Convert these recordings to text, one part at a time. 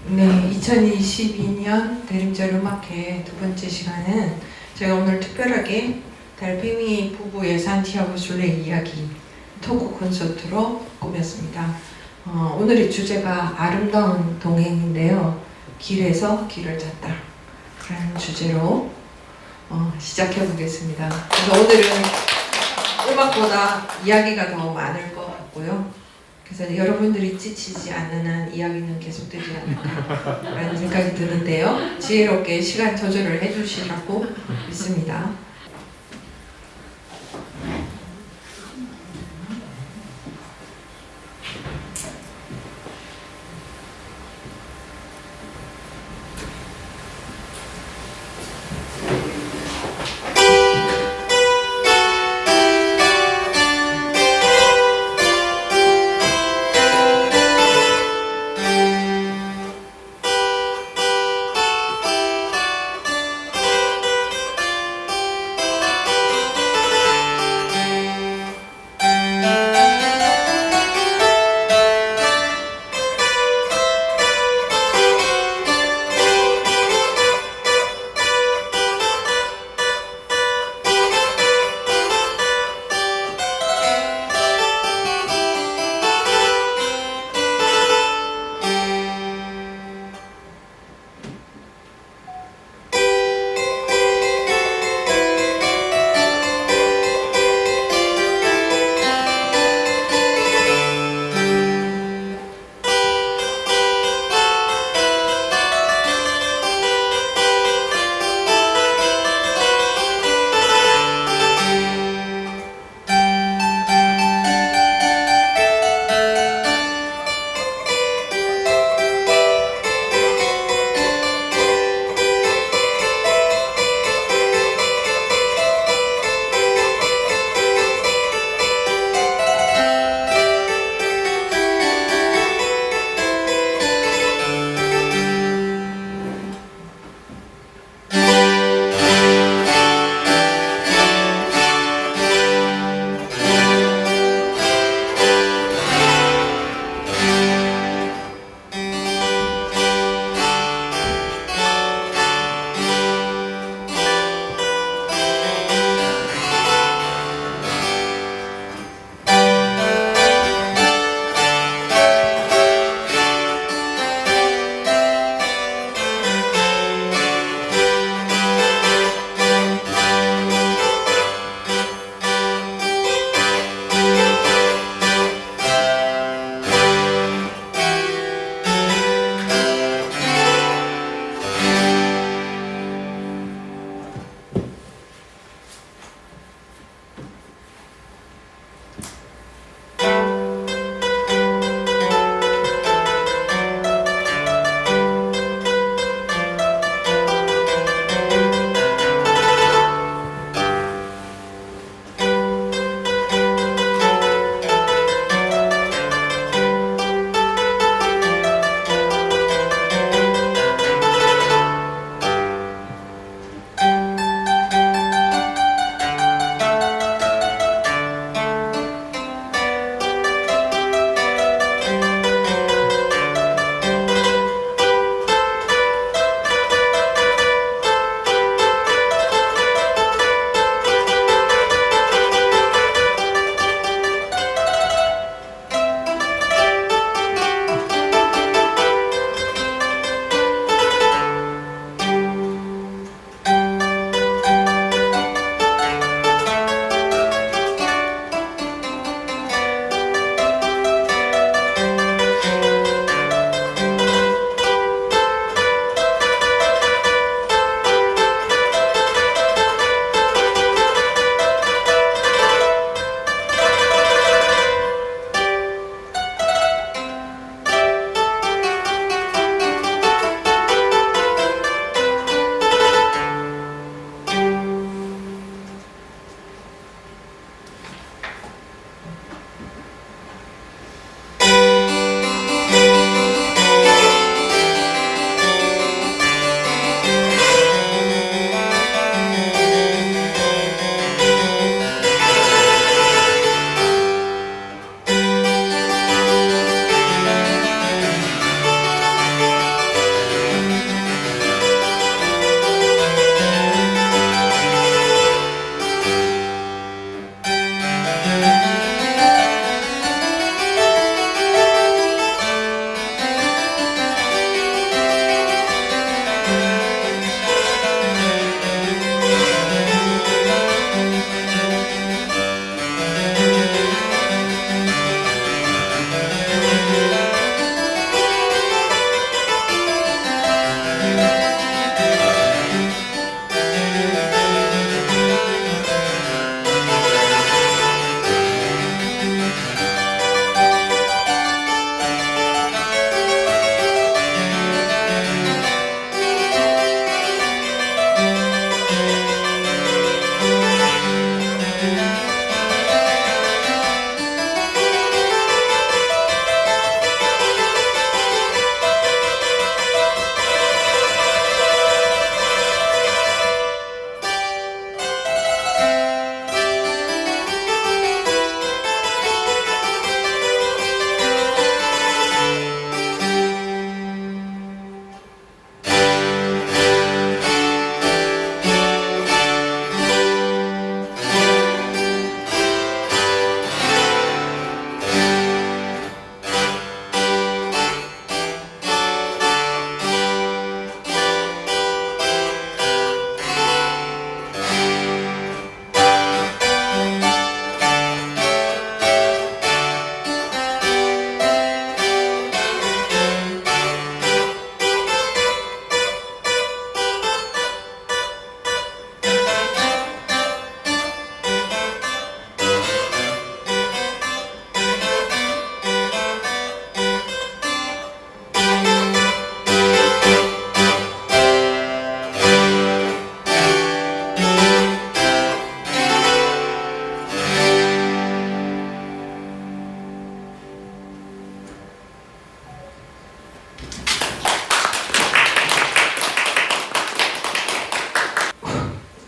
네, 2022년 대림절 음악회 두 번째 시간은 제가 오늘 특별하게 달팽이 부부의 산티아고 순례 이야기 토크 콘서트로 꾸몄습니다. 오늘의 주제가 아름다운 동행인데요. 길에서 길을 찾다 라는 주제로 시작해 보겠습니다. 그래서 오늘은 음악보다 이야기가 더 많을 것 같고요. 그래서 여러분들이 지치지 않는 한 이야기는 계속되지 않을까라는 생각이 드는데요. 지혜롭게 시간 조절을 해주시라고 믿습니다.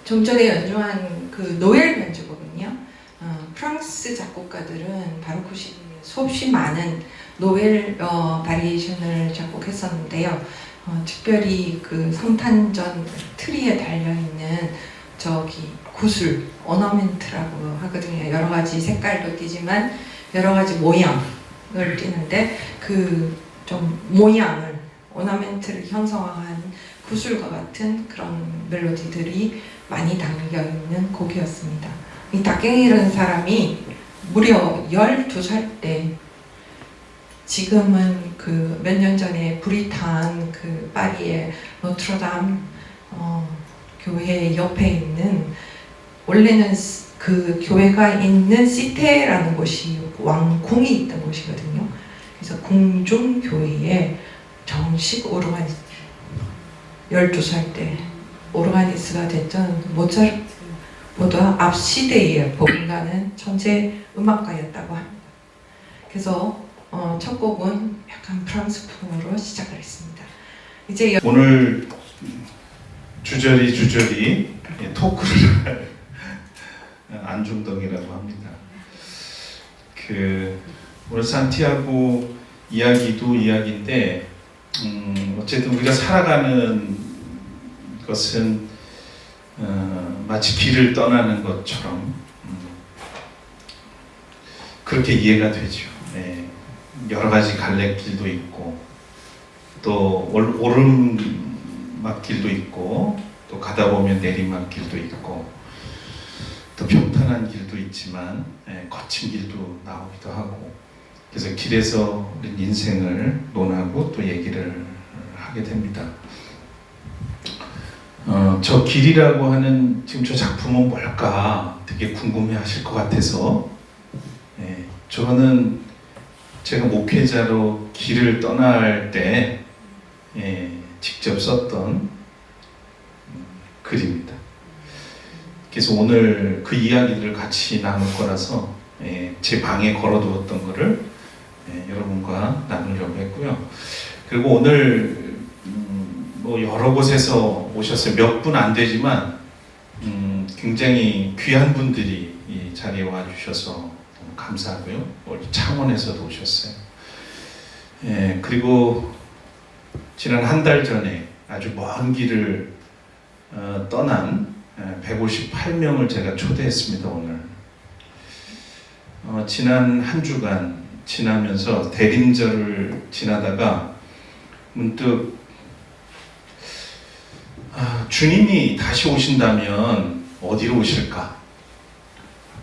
좀 전에 연주한 그 노엘 연주곡은요. 프랑스 작곡가들은 바로크 시대에 수없이 많은 노엘 바리에이션을 작곡했었는데요. 특별히 그 성탄절 트리에 달려있는 저기 구슬, 오너멘트라고 하거든요. 여러 가지 색깔도 띠지만 여러 가지 모양을 띠는데 그 좀 모양을, 오너멘트를 형성한 구슬과 같은 그런 멜로디들이 많이 담겨있는 곡이었습니다. 이 박경일이라는 사람이 무려 12살 때, 지금은 그 몇 년 전에 불이 탄 그 파리의 노트르담 교회 옆에 있는, 원래는 그 교회가 있는 시테라는 곳이 왕궁이 있던 곳이거든요. 그래서 궁중교회에 정식 오르가니스트, 12살 때 오르가니스트가 됐던 모차르트보다 앞 시대에 버금가는 천재 음악가였다고 합니다. 그래서 첫 곡은 약간 프랑스풍으로 시작을 했습니다. 이제 오늘 주저리 토크를 안중덕이라고 합니다. 오늘 산티아고 이야기도 이야기인데 어쨌든 우리가 살아가는 것은 마치 길을 떠나는 것처럼 그렇게 이해가 되죠. 네. 여러 가지 갈래길도 있고 또 오르막길도 있고 또 가다 보면 내리막길도 있고 또 평탄한 길도 있지만 거친 길도 나오기도 하고, 그래서 길에서 우리 인생을 논하고 또 얘기를 하게 됩니다. 저 길이라고 하는 지금 저 작품은 뭘까 되게 궁금해 하실 것 같아서, 저는 제가 목회자로 길을 떠날 때 직접 썼던 글입니다. 그래서 오늘 그 이야기들을 같이 나눌 거라서 제 방에 걸어두었던 거를 여러분과 나누려고 했고요. 그리고 오늘 뭐 여러 곳에서 오셨어요. 몇 분 안 되지만 굉장히 귀한 분들이 이 자리에 와주셔서 너무 감사하고요. 창원에서도 오셨어요. 그리고 지난 한 달 전에 아주 먼 길을 떠난 158명을 제가 초대했습니다. 오늘 지난 한 주간 지나면서 대림절을 지나다가 문득 주님이 다시 오신다면 어디로 오실까?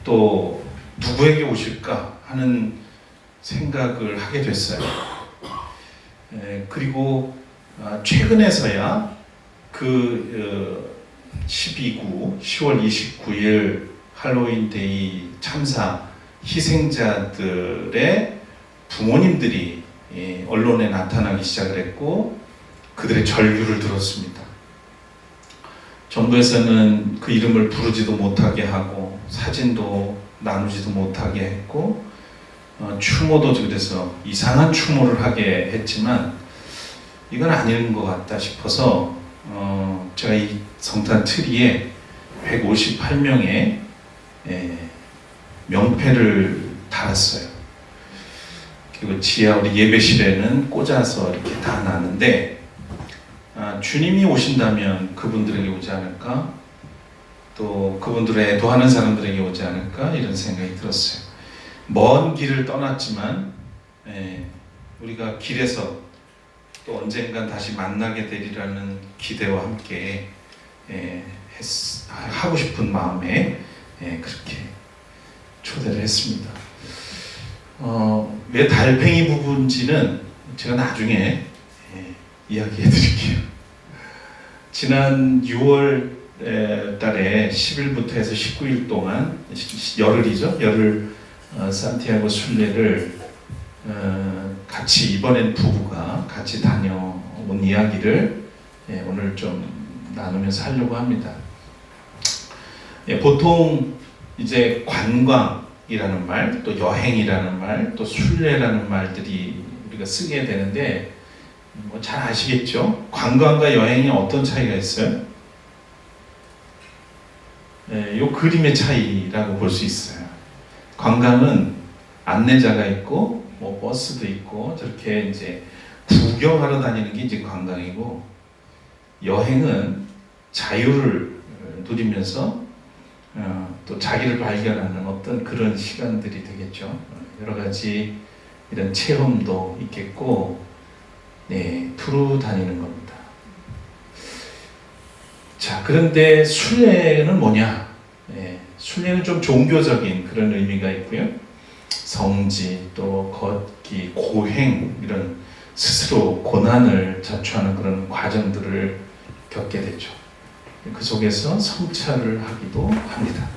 또 누구에게 오실까? 하는 생각을 하게 됐어요. 그리고 최근에서야 그 12구 10월 29일 할로윈데이 참사 희생자들의 부모님들이 언론에 나타나기 시작을 했고 그들의 절규를 들었습니다. 정부에서는 그 이름을 부르지도 못하게 하고 사진도 나누지도 못하게 했고 추모도 그래서 이상한 추모를 하게 했지만 이건 아닌 것 같다 싶어서 제가 이 성탄 트리에 158명의 명패를 달았어요. 그리고 지하 우리 예배실에는 꽂아서 이렇게 다 놨는데 주님이 오신다면 그분들에게 오지 않을까? 또 그분들을 애도하는 사람들에게 오지 않을까? 이런 생각이 들었어요. 먼 길을 떠났지만 우리가 길에서 또 언젠간 다시 만나게 되리라는 기대와 함께 하고 싶은 마음에 그렇게 초대를 했습니다. 왜 달팽이 부부인지는 제가 나중에 이야기해 드릴게요. 지난 6월 달에 10일부터 해서 19일 동안 열흘이죠. 열흘 산티아고 순례를 같이 이번엔 부부가 같이 다녀온 이야기를 오늘 좀 나누면서 하려고 합니다. 보통 이제 관광이라는 말, 또 여행이라는 말, 또 순례라는 말들이 우리가 쓰게 되는데 뭐 잘 아시겠죠? 관광과 여행이 어떤 차이가 있어요? 요 그림의 차이라고 볼 수 있어요. 관광은 안내자가 있고 뭐 버스도 있고 저렇게 이제 구경하러 다니는 게 이제 관광이고, 여행은 자유를 누리면서 또 자기를 발견하는 어떤 그런 시간들이 되겠죠. 여러 가지 이런 체험도 있겠고, 네, 투루 다니는 겁니다. 자, 그런데 순례는 뭐냐? 네, 순례는 좀 종교적인 그런 의미가 있고요. 성지, 또 걷기, 고행, 이런 스스로 고난을 자초하는 그런 과정들을 겪게 되죠. 그 속에서 성찰을 하기도 합니다.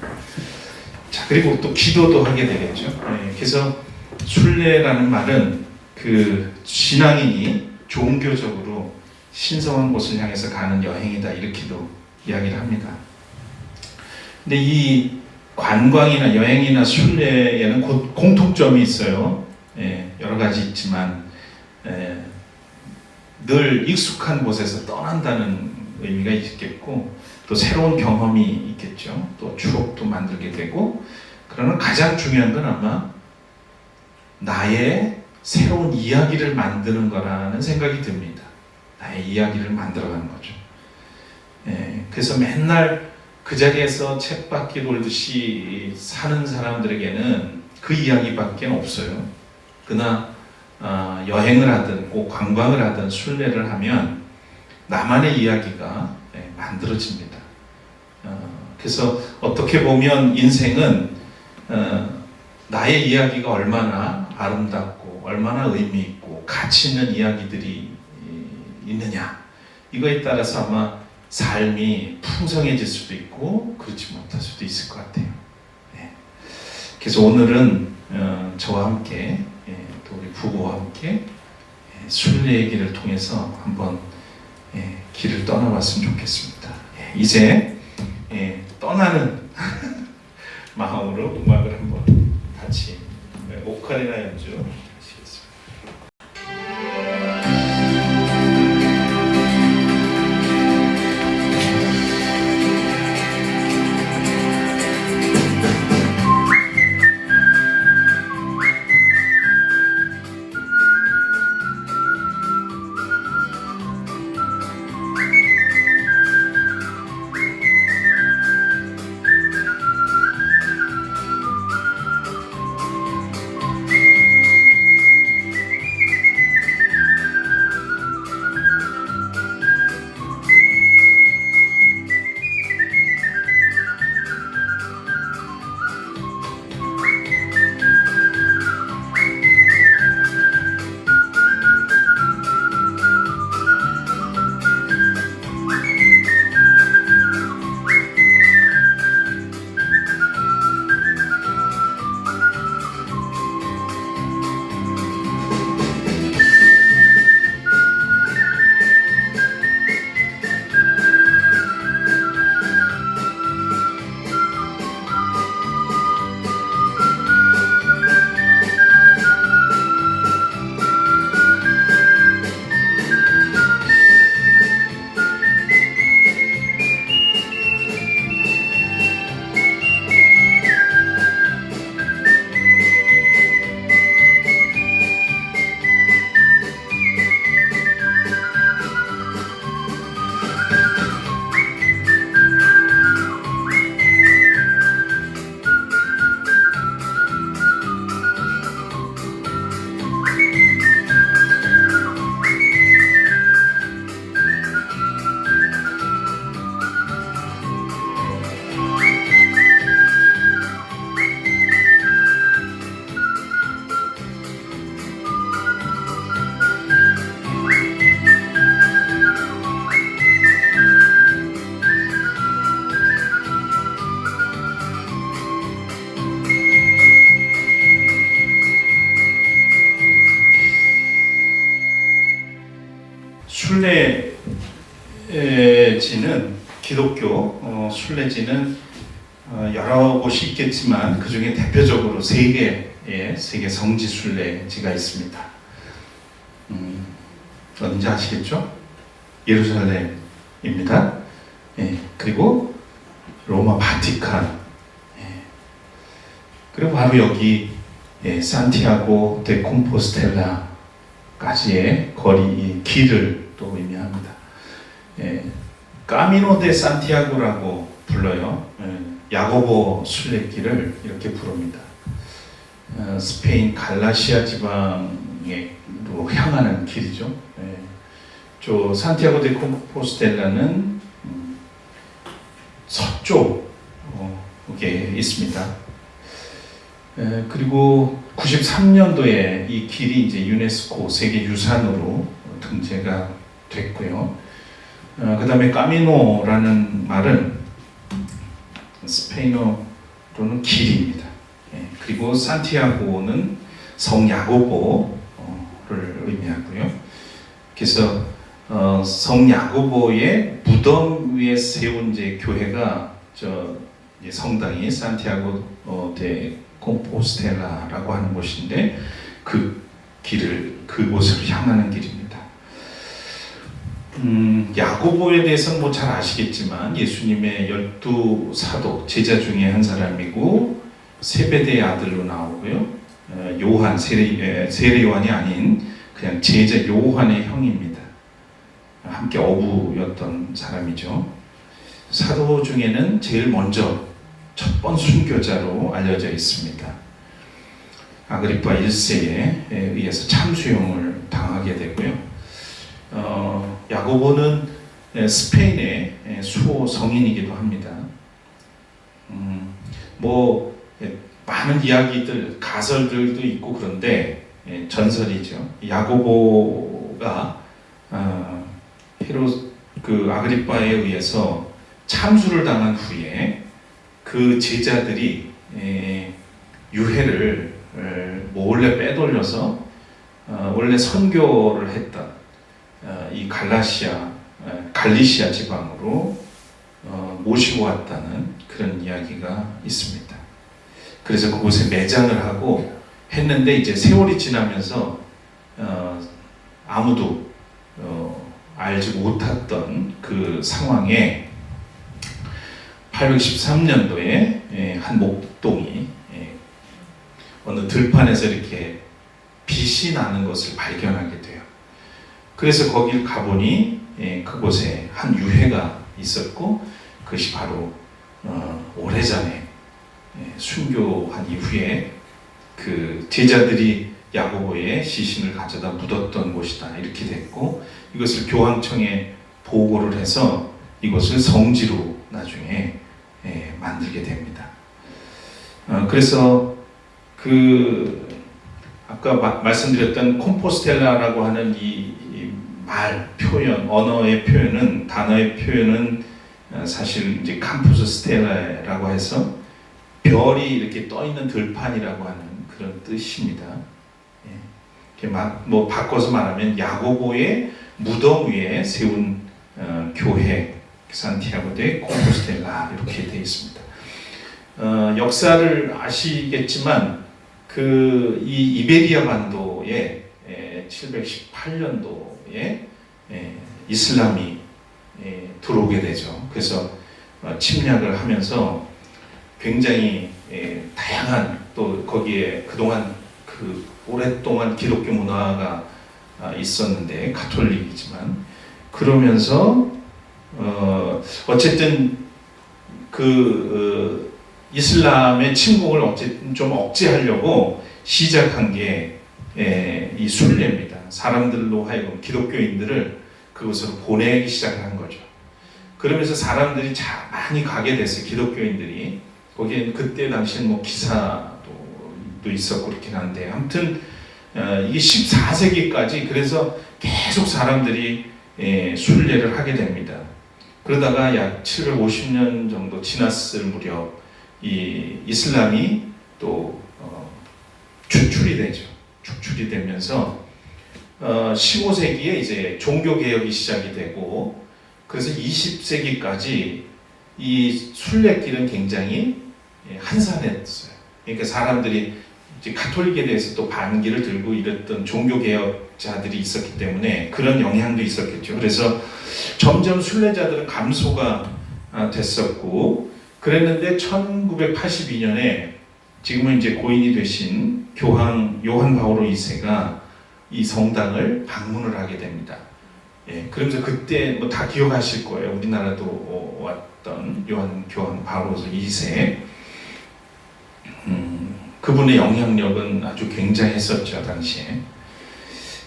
자, 그리고 또 기도도 하게 되겠죠. 네, 그래서 순례라는 말은 그 신앙인이 종교적으로 신성한 곳을 향해서 가는 여행이다, 이렇게도 이야기를 합니다. 근데 이 관광이나 여행이나 순례에는 공통점이 있어요. 예, 여러 가지 있지만 늘 익숙한 곳에서 떠난다는 의미가 있겠고, 또 새로운 경험이 있겠죠. 또 추억도 만들게 되고, 그러나 가장 중요한 건 아마 나의 새로운 이야기를 만드는 거라는 생각이 듭니다. 나의 이야기를 만들어가는 거죠. 그래서 맨날 그 자리에서 쳇바퀴 돌듯이 사는 사람들에게는 그 이야기밖에 없어요. 그러나 여행을 하든 꼭 관광을 하든 순례를 하면 나만의 이야기가 만들어집니다. 그래서 어떻게 보면 인생은 나의 이야기가 얼마나 아름답고 얼마나 의미 있고 가치 있는 이야기들이 있느냐, 이거에 따라서 아마 삶이 풍성해질 수도 있고 그렇지 못할 수도 있을 것 같아요. 그래서 오늘은 저와 함께 또 우리 부부와 함께 순례의 길을 통해서 한번 길을 떠나봤으면 좋겠습니다. 이제 떠나는 마음으로 음악을 한번 같이 오카리나 연주 하시겠습니다. 순례지는 기독교 순례지는 여러 곳이 있겠지만 그 중에 대표적으로 세 개의 세계 성지 순례지가 있습니다. 어딘지 아시겠죠? 예루살렘입니다. 그리고 로마 바티칸, 그리고 바로 여기 산티아고 데 콤포스텔라까지의 거리, 이 길을 또 의미합니다. 까미노 데 산티아고라고 불러요. 야고보 순례길을 이렇게 부릅니다. 스페인 갈라시아 지방으로 향하는 길이죠. 저 산티아고 데 콤포스텔라는 서쪽에 있습니다. 그리고 93년도에 이 길이 이제 유네스코 세계유산으로 등재가 됐고요. 그 다음에 까미노라는 말은 스페인어로는 길입니다. 그리고 산티아고는 성 야고보를 의미하고요. 그래서 성 야고보의 무덤 위에 세운 이제 교회가 이제 성당이 산티아고 데 콤포스텔라라고 하는 곳인데 그곳을 향하는 길입니다. 야고보에 대해서는 뭐 잘 아시겠지만 예수님의 12사도 제자 중에 한 사람이고 세베대의 아들로 나오고요. 요한, 세례 요한이 아닌 그냥 제자 요한의 형입니다. 함께 어부였던 사람이죠. 사도 중에는 제일 먼저 첫 번 순교자로 알려져 있습니다. 아그리파 1세에 의해서 참수형을 당하게 되고요. 야고보는 스페인의 수호 성인이기도 합니다. 뭐 많은 이야기들, 가설들도 있고 그런데 전설이죠. 야고보가 헤롯 그 아그리파에 의해서 참수를 당한 후에 그 제자들이 유해를 몰래 빼돌려서 원래 선교를 했던 이 갈리시아 지방으로 모시고 왔다는 그런 이야기가 있습니다. 그래서 그곳에 매장을 하고 했는데 이제 세월이 지나면서 아무도 알지 못했던 그 상황에 813년도에 한 목동이 어느 들판에서 이렇게 빛이 나는 것을 발견하게 돼요. 그래서 거길 가보니 그곳에 한 유해가 있었고 그것이 바로 오래전에 순교한 이후에 그 제자들이 야고보의 시신을 가져다 묻었던 곳이다 이렇게 됐고 이것을 교황청에 보고를 해서 이것을 성지로 나중에 만들게 됩니다. 그래서 그 아까 말씀드렸던 콤포스텔라라고 하는 이 말 표현, 언어의 표현은 단어의 표현은 사실 이제 캠푸스 스텔라라고 해서 별이 이렇게 떠 있는 들판이라고 하는 그런 뜻입니다. 뭐 바꿔서 말하면 야고보의 무덤 위에 세운 교회 산티아고 데 콤포스텔라 이렇게 되어 있습니다. 역사를 아시겠지만 이 이베리아 반도에 718년도에 이슬람이 들어오게 되죠. 그래서 침략을 하면서 굉장히 다양한 또 거기에 그동안 오랫동안 기독교 문화가 있었는데 가톨릭이지만 그러면서 어쨌든 이슬람의 침공을 어쨌든 좀 억제하려고 시작한 게 이 순례입니다. 사람들로 하여금 기독교인들을 그곳으로 보내기 시작한 거죠. 그러면서 사람들이 많이 가게 됐어요. 기독교인들이 거기에 그때 당시엔 뭐 기사도 있었고 그렇긴 한데 아무튼 이게 14세기까지 그래서 계속 사람들이 순례를 하게 됩니다. 그러다가 약 750년 정도 지났을 무렵 이 이슬람이 또 축출이 되죠. 축출이 되면서 15세기에 이제 종교 개혁이 시작이 되고 그래서 20세기까지 이 순례길은 굉장히 한산했어요. 그러니까 사람들이 이제 가톨릭에 대해서 또 반기를 들고 이랬던 종교 개혁자들이 있었기 때문에 그런 영향도 있었겠죠. 그래서 점점 순례자들은 감소가 됐었고 그랬는데 1982년에 지금은 이제 고인이 되신 교황 요한 바오로 2세가 이 성당을 방문을 하게 됩니다. 예, 그러면서 그때 뭐 다 기억하실 거예요. 우리나라도 왔던 교황 바오로 2세. 그분의 영향력은 아주 굉장했었죠, 당시에.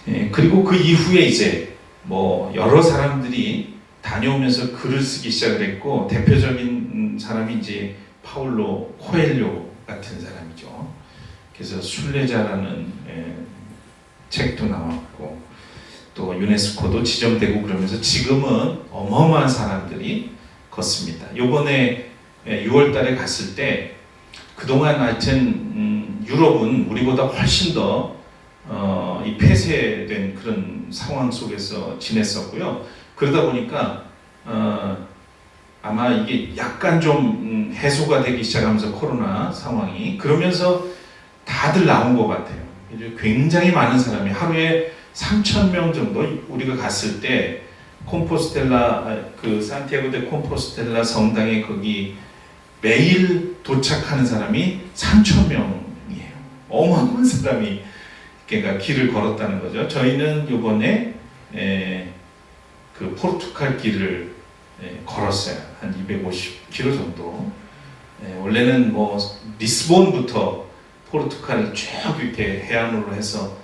예, 그리고 그 이후에 이제 뭐 여러 사람들이 다녀오면서 글을 쓰기 시작을 했고, 대표적인 사람이 이제 파울로 코엘료 같은 사람이죠. 그래서 순례자라는 책도 나왔고, 또 유네스코도 지정되고, 그러면서 지금은 어마어마한 사람들이 걷습니다. 요번에 6월달에 갔을 때 그동안 하여튼 유럽은 우리보다 훨씬 더 이 폐쇄된 그런 상황 속에서 지냈었고요. 그러다 보니까 아마 이게 약간 좀 해소가 되기 시작하면서 코로나 상황이, 그러면서 다들 나온 것 같아요. 굉장히 많은 사람이 하루에 3,000명 정도, 우리가 갔을 때 콤포스텔라 그 산티아고 데 콤포스텔라 성당에 거기 매일 도착하는 사람이 3,000명이에요. 어마어마한 사람이 그러니까 길을 걸었다는 거죠. 저희는 이번에 그 포르투갈 길을 걸었어요. 한 250km 정도. 원래는 뭐 리스본부터 포르투갈을 쭉 이렇게 해안으로 해서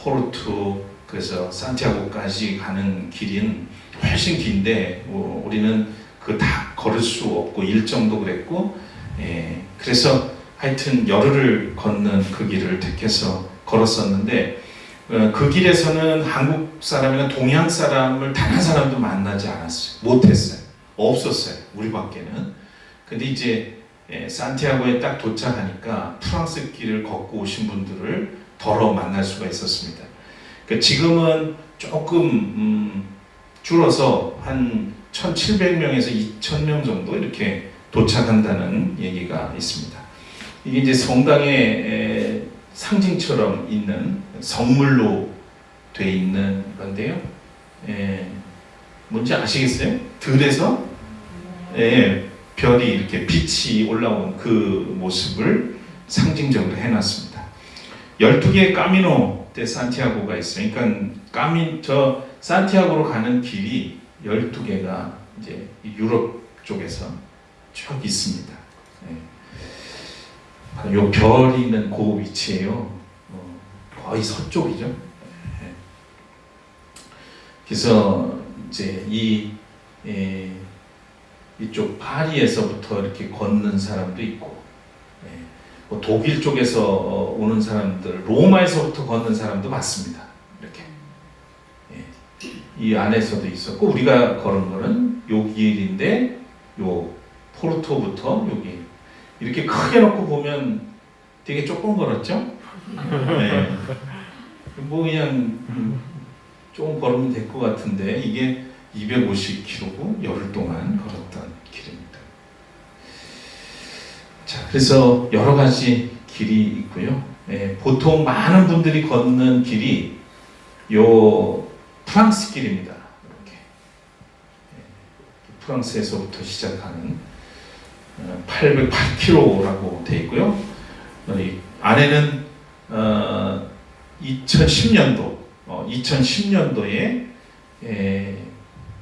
포르투, 그래서 산티아고까지 가는 길은 훨씬 긴데 우리는 그 다 걸을 수 없고 일정도 그랬고, 그래서 하여튼 열흘을 걷는 그 길을 택해서 걸었었는데, 그 길에서는 한국 사람이나 동양 사람을 단 한 사람도 만나지 않았어요. 못했어요. 없었어요. 우리밖에는. 근데 이제 산티아고에 딱 도착하니까 프랑스 길을 걷고 오신 분들을 더러 만날 수가 있었습니다. 그러니까 지금은 조금 줄어서 한 1,700명에서 2,000명 정도 이렇게 도착한다는 얘기가 있습니다. 이게 이제 성당의 상징처럼 있는 성물로 돼 있는 건데요. 뭔지 아시겠어요? 들에서 별이 이렇게 빛이 올라온 그 모습을 상징적으로 해놨습니다. 12개의 까미노 데 산티아고가 있어요. 그러니까 저 산티아고로 가는 길이 12개가 이제 유럽 쪽에서 쭉 있습니다. 요 별이 있는 그 위치에요. 거의 서쪽이죠. 그래서 이제 이쪽 파리에서부터 이렇게 걷는 사람도 있고, 뭐 독일 쪽에서 오는 사람들, 로마에서부터 걷는 사람도 많습니다. 이렇게 이 안에서도 있었고, 우리가 걸은 거는 요 길인데, 요 포르토부터 여기 이렇게 크게 놓고 보면 되게 조금 걸었죠? 뭐 그냥 조금 걸으면 될 것 같은데, 이게 250km고 열흘 동안 걸었던 길입니다. 자, 그래서 여러 가지 길이 있고요. 보통 많은 분들이 걷는 길이 요 프랑스 길입니다. 이렇게 프랑스에서부터 시작하는 808km라고 되어 있고요. 안에는 2010년도에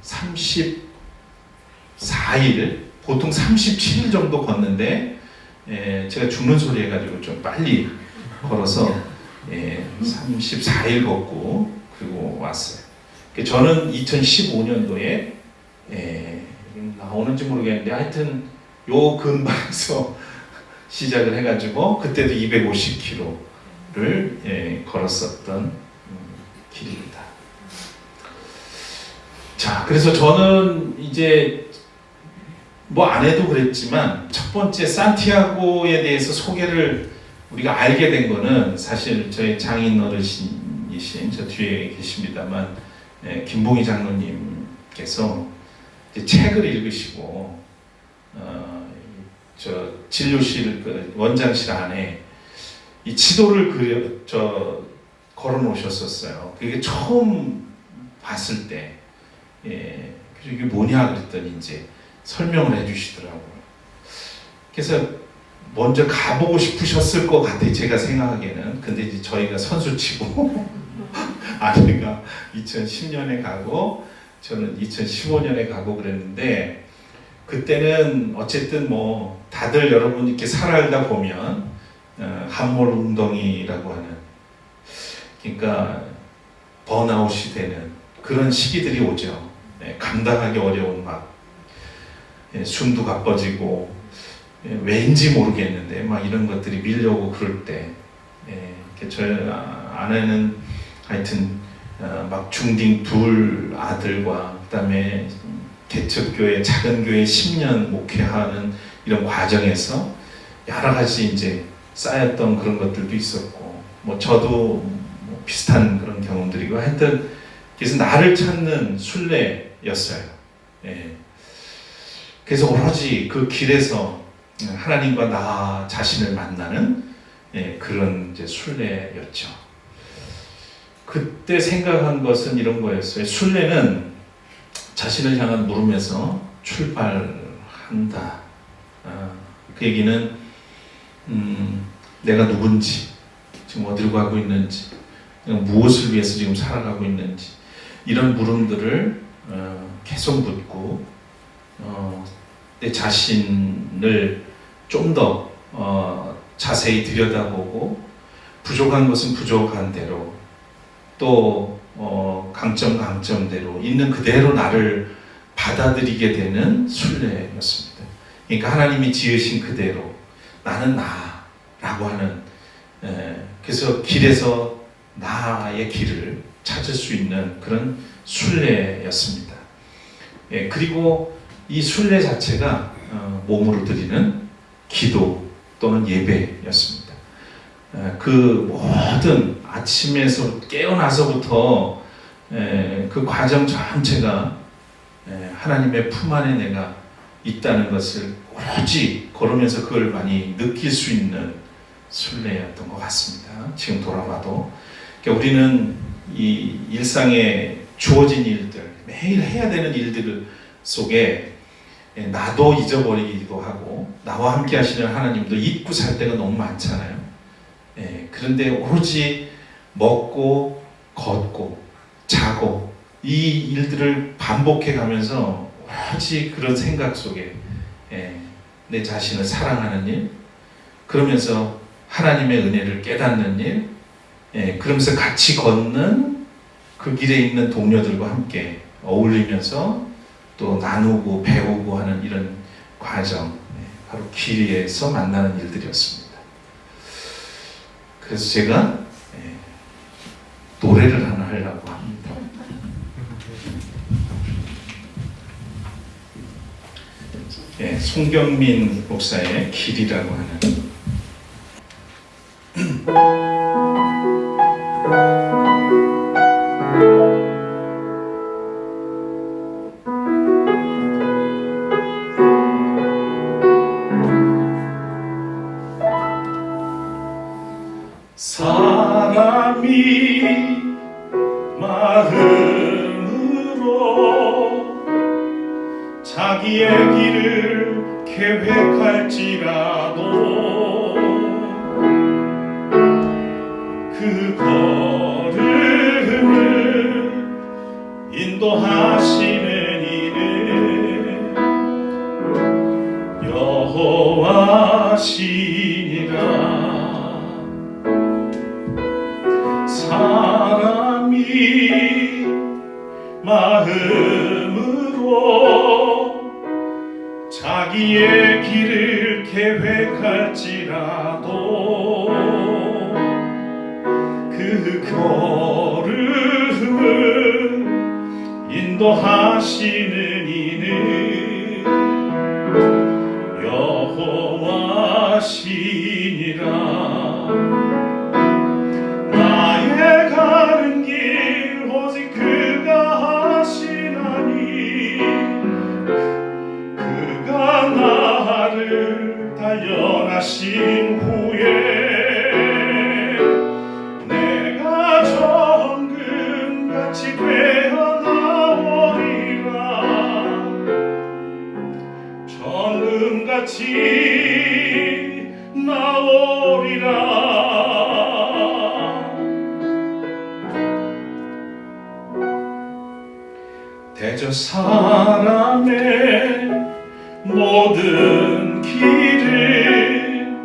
34일, 보통 37일 정도 걷는데, 제가 죽는 소리 해가지고 좀 빨리 걸어서 34일 걷고 그리고 왔어요. 저는 2015년도에 나오는지 모르겠는데, 하여튼 요 근방에서 시작을 해가지고 그때도 250km를 걸었었던 길입니다. 자, 그래서 저는 이제 뭐 안 해도 그랬지만 첫 번째 산티아고에 대해서 소개를 우리가 알게 된 거는, 사실 저희 장인 어르신이신 저 뒤에 계십니다만 김봉희 장로님께서 이제 책을 읽으시고 저 진료실 그 원장실 안에 이 지도를 걸어 놓으셨었어요. 그게 처음 봤을 때, 그래서 이게 뭐냐 그랬더니 이제 설명을 해주시더라고요. 그래서 먼저 가보고 싶으셨을 것 같아요. 제가 생각하기에는. 근데 이제 저희가 선수치고 아내가 2010년에 가고 저는 2015년에 가고 그랬는데, 그때는 어쨌든 뭐 다들 여러분 이렇게 살아가다 보면 함몰운동이라고 하는, 그러니까 번아웃이 되는 그런 시기들이 오죠. 감당하기 어려운 막 숨도 가빠지고 왠지 모르겠는데 막 이런 것들이 밀려오고 그럴 때, 저희 아내는 하여튼 막 중딩 둘 아들과 그다음에 개척교회 작은 교회 10년 목회하는 이런 과정에서 여러 가지 이제 쌓였던 그런 것들도 있었고, 뭐 저도 뭐 비슷한 그런 경험들이고, 하여튼 그래서 나를 찾는 순례였어요. 그래서 오로지 그 길에서 하나님과 나 자신을 만나는 그런 이제 순례였죠. 그때 생각한 것은 이런 거였어요. 순례는 자신을 향한 물음에서 출발한다. 그 얘기는 내가 누군지, 지금 어디로 가고 있는지, 무엇을 위해서 지금 살아가고 있는지, 이런 물음들을 계속 묻고 내 자신을 좀 더 자세히 들여다보고, 부족한 것은 부족한 대로, 또 강점대로 있는 그대로 나를 받아들이게 되는 순례였습니다. 그러니까 하나님이 지으신 그대로 나는 나라고 하는, 그래서 길에서 나의 길을 찾을 수 있는 그런 순례였습니다. 그리고 이 순례 자체가 몸으로 드리는 기도 또는 예배였습니다. 그 모든 아침에서 깨어나서부터 그 과정 전체가 하나님의 품 안에 내가 있다는 것을 오로지 걸으면서 그걸 많이 느낄 수 있는 순례였던 것 같습니다. 지금 돌아봐도. 그러니까 우리는 이 일상에 주어진 일들, 매일 해야 되는 일들 속에 나도 잊어버리기도 하고 나와 함께 하시는 하나님도 잊고 살 때가 너무 많잖아요. 그런데 오로지 먹고 걷고 자고 이 일들을 반복해 가면서 오로지 그런 생각 속에 내 자신을 사랑하는 일, 그러면서 하나님의 은혜를 깨닫는 일, 그러면서 같이 걷는 그 길에 있는 동료들과 함께 어울리면서 또 나누고 배우고 하는 이런 과정, 바로 길에서 만나는 일들이었습니다. 그래서 제가 노래를 하나 하려고 합니다. 송경민 목사의 길이라고 하는 사람이 마음으로 자기의 길을 계획할지라도 그 걸음을 인도하시는 이는 여호와시니라. 사람이 마음으로 자기의 길을 계획할지라도 그 걸음을 인도하시는 이는 여호와시니라. 가는 길 오직 그가 하시나니 그가 나를 단련하신 후에 내가 정금같이 되어 나오리라. 대저 사람의 모든 길을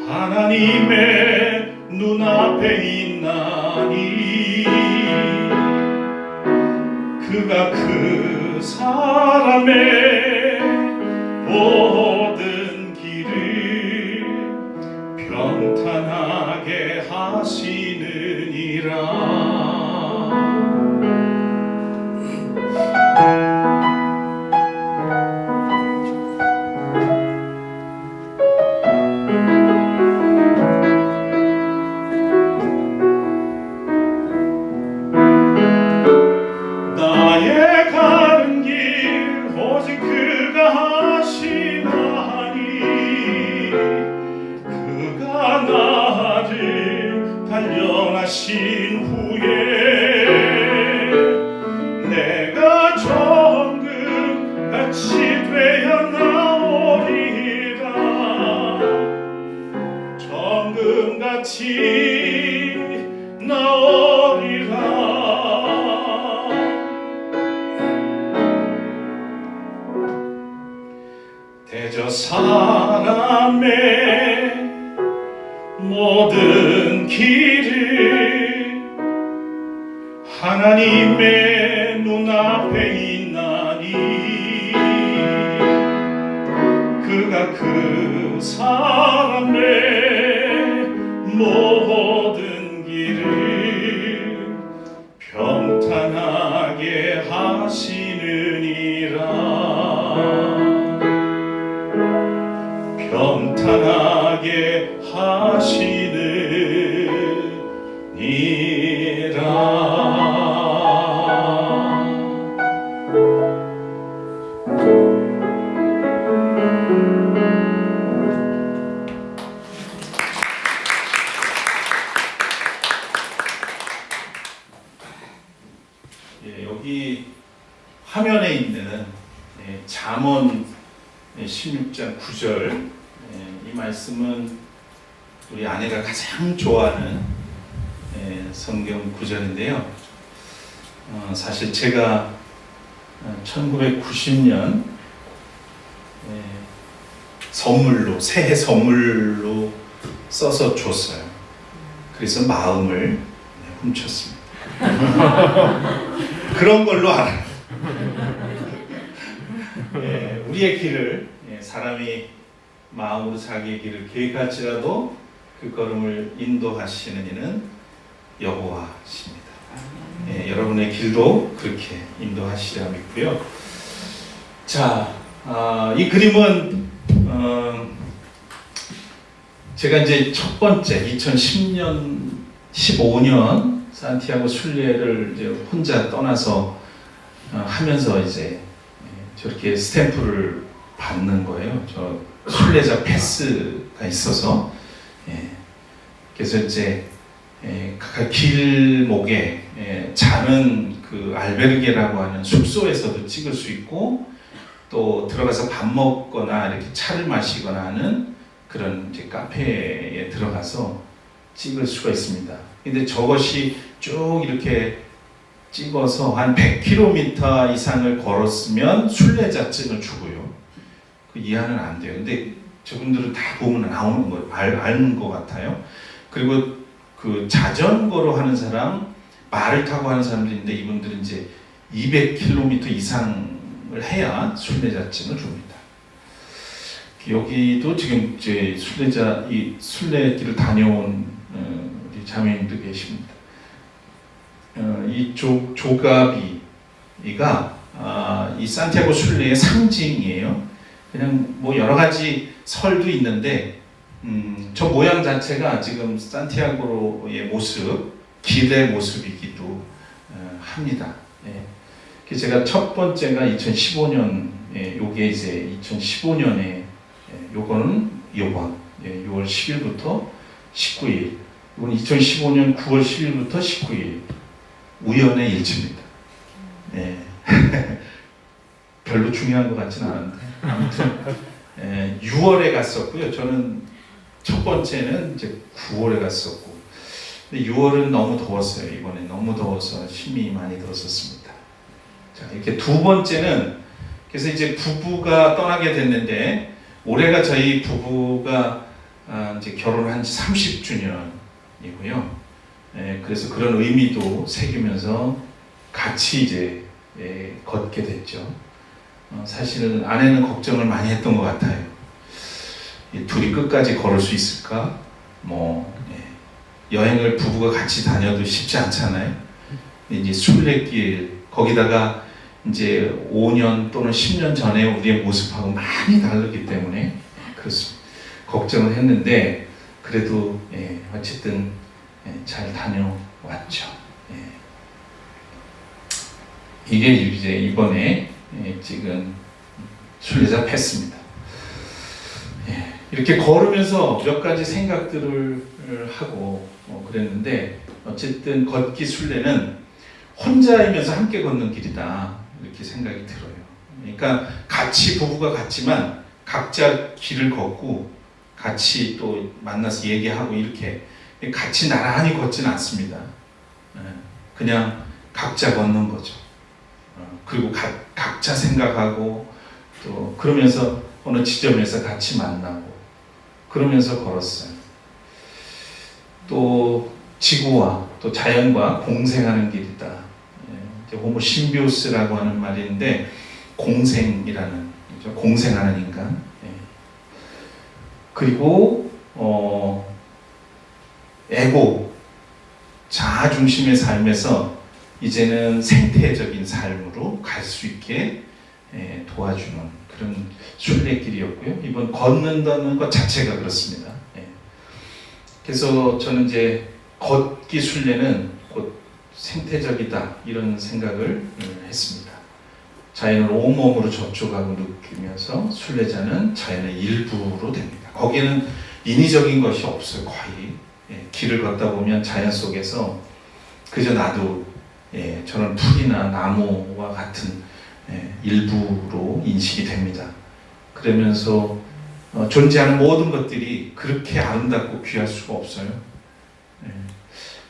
하나님의 눈앞에 있나니 그가 그 사람의 모든 길을 평탄하게 하시느니라. 나의 가는 길 오직 그가 하시나니 그가 나를 단련하신 후에 내가 정금같이 되어 나오리라. 정금같이 나오리라. 대저 사람의 모든 길을 하나님의 눈앞에 있나니 그가 그 사람의 모든 길을 평탄하게 하시느니라. 평탄하게 하시느니라. 예, 여기 화면에 있는 잠언 16장 9절 이 말씀은 우리 아내가 가장 좋아하는 성경 구절인데요. 사실 제가 1990년 선물로 새해 선물로 써서 줬어요. 그래서 마음을 훔쳤습니다. 그런 걸로 알아요. 우리의 길을 사람이 마음으로 자기의 길을 계획할지라도 그 걸음을 인도하시는 이는 여호와십니다. 여러분의 길도 그렇게 인도하시리라 믿고요. 자, 이 그림은 제가 이제 첫 번째 2010년, 15년 산티아고 순례를 이제 혼자 떠나서 하면서 이제 저렇게 스탬프를 받는 거예요. 저 순례자 패스가 있어서. 그래서 이제 각각 길목에 자는 그 알베르게라고 하는 숙소에서도 찍을 수 있고 또 들어가서 밥 먹거나 이렇게 차를 마시거나 하는 그런 이제 카페에 들어가서 찍을 수가 있습니다. 근데 저것이 쭉 이렇게 찍어서 한 100km 이상을 걸었으면 순례자증을 주고요. 그 이하는 안 돼요. 근데 저분들은 다 보면 나오는 거 아는 것 같아요. 그리고 그 자전거로 하는 사람, 말을 타고 하는 사람들인데 이분들은 이제 200km 이상을 해야 순례자증을 줍니다. 여기도 지금 이제 이 순례길을 다녀온 우리 자매님도 계십니다. 이 조가비가 이 산티아고 순례의 상징이에요. 그냥 뭐 여러 가지 설도 있는데 저 모양 자체가 지금 산티아고의 모습, 길의 모습이기도 합니다. 제가 첫 번째가 2015년, 요게 이제 2015년에 요거는 요번 6월 10일부터 19일, 이건 2015년 9월 10일부터 19일 우연의 일치입니다. 별로 중요한 것 같지는 않은데 아무튼 6월에 갔었고요. 저는 첫 번째는 이제 9월에 갔었고, 근데 6월은 너무 더웠어요. 이번에 너무 더워서 힘이 많이 들었었습니다. 자, 이렇게 두 번째는 그래서 이제 부부가 떠나게 됐는데 올해가 저희 부부가 이제 결혼한 지 30주년이고요. 그래서 그런 의미도 새기면서 같이 이제 걷게 됐죠. 사실은 아내는 걱정을 많이 했던 것 같아요. 둘이 끝까지 걸을 수 있을까? 여행을 부부가 같이 다녀도 쉽지 않잖아요. 이제 순례길 거기다가 이제 5년 또는 10년 전에 우리의 모습하고 많이 다르기 때문에 그렇습니다. 걱정을 했는데 그래도 어쨌든 잘 다녀왔죠. 이게 이제 이번에 지금 순례자 패스입니다. 이렇게 걸으면서 몇 가지 생각들을 하고 그랬는데 어쨌든 걷기 순례는 혼자이면서 함께 걷는 길이다 이렇게 생각이 들어요. 그러니까 같이 부부가 같지만 각자 길을 걷고 같이 또 만나서 얘기하고 이렇게 같이 나란히 걷지는 않습니다. 그냥 각자 걷는 거죠. 그리고 각자 생각하고 또 그러면서 어느 지점에서 같이 만나고 그러면서 걸었어요. 또 지구와 또 자연과 공생하는 길이다. 호모 심비오스라고 하는 말인데 공생이라는 공생하는 인간. 그리고 에고 자아 중심의 삶에서 이제는 생태적인 삶으로 갈 수 있게 도와주는 그런 순례길이었고요. 이번 걷는다는 것 자체가 그렇습니다. 그래서 저는 이제 걷기 순례는 곧 생태적이다 이런 생각을 했습니다. 자연을 온몸으로 접촉하고 느끼면서 순례자는 자연의 일부로 됩니다. 거기에는 인위적인 것이 없어요. 거의 길을 걷다 보면 자연 속에서 그저 나도 저런 풀이나 나무와 같은 일부로 인식이 됩니다. 그러면서 존재하는 모든 것들이 그렇게 아름답고 귀할 수가 없어요.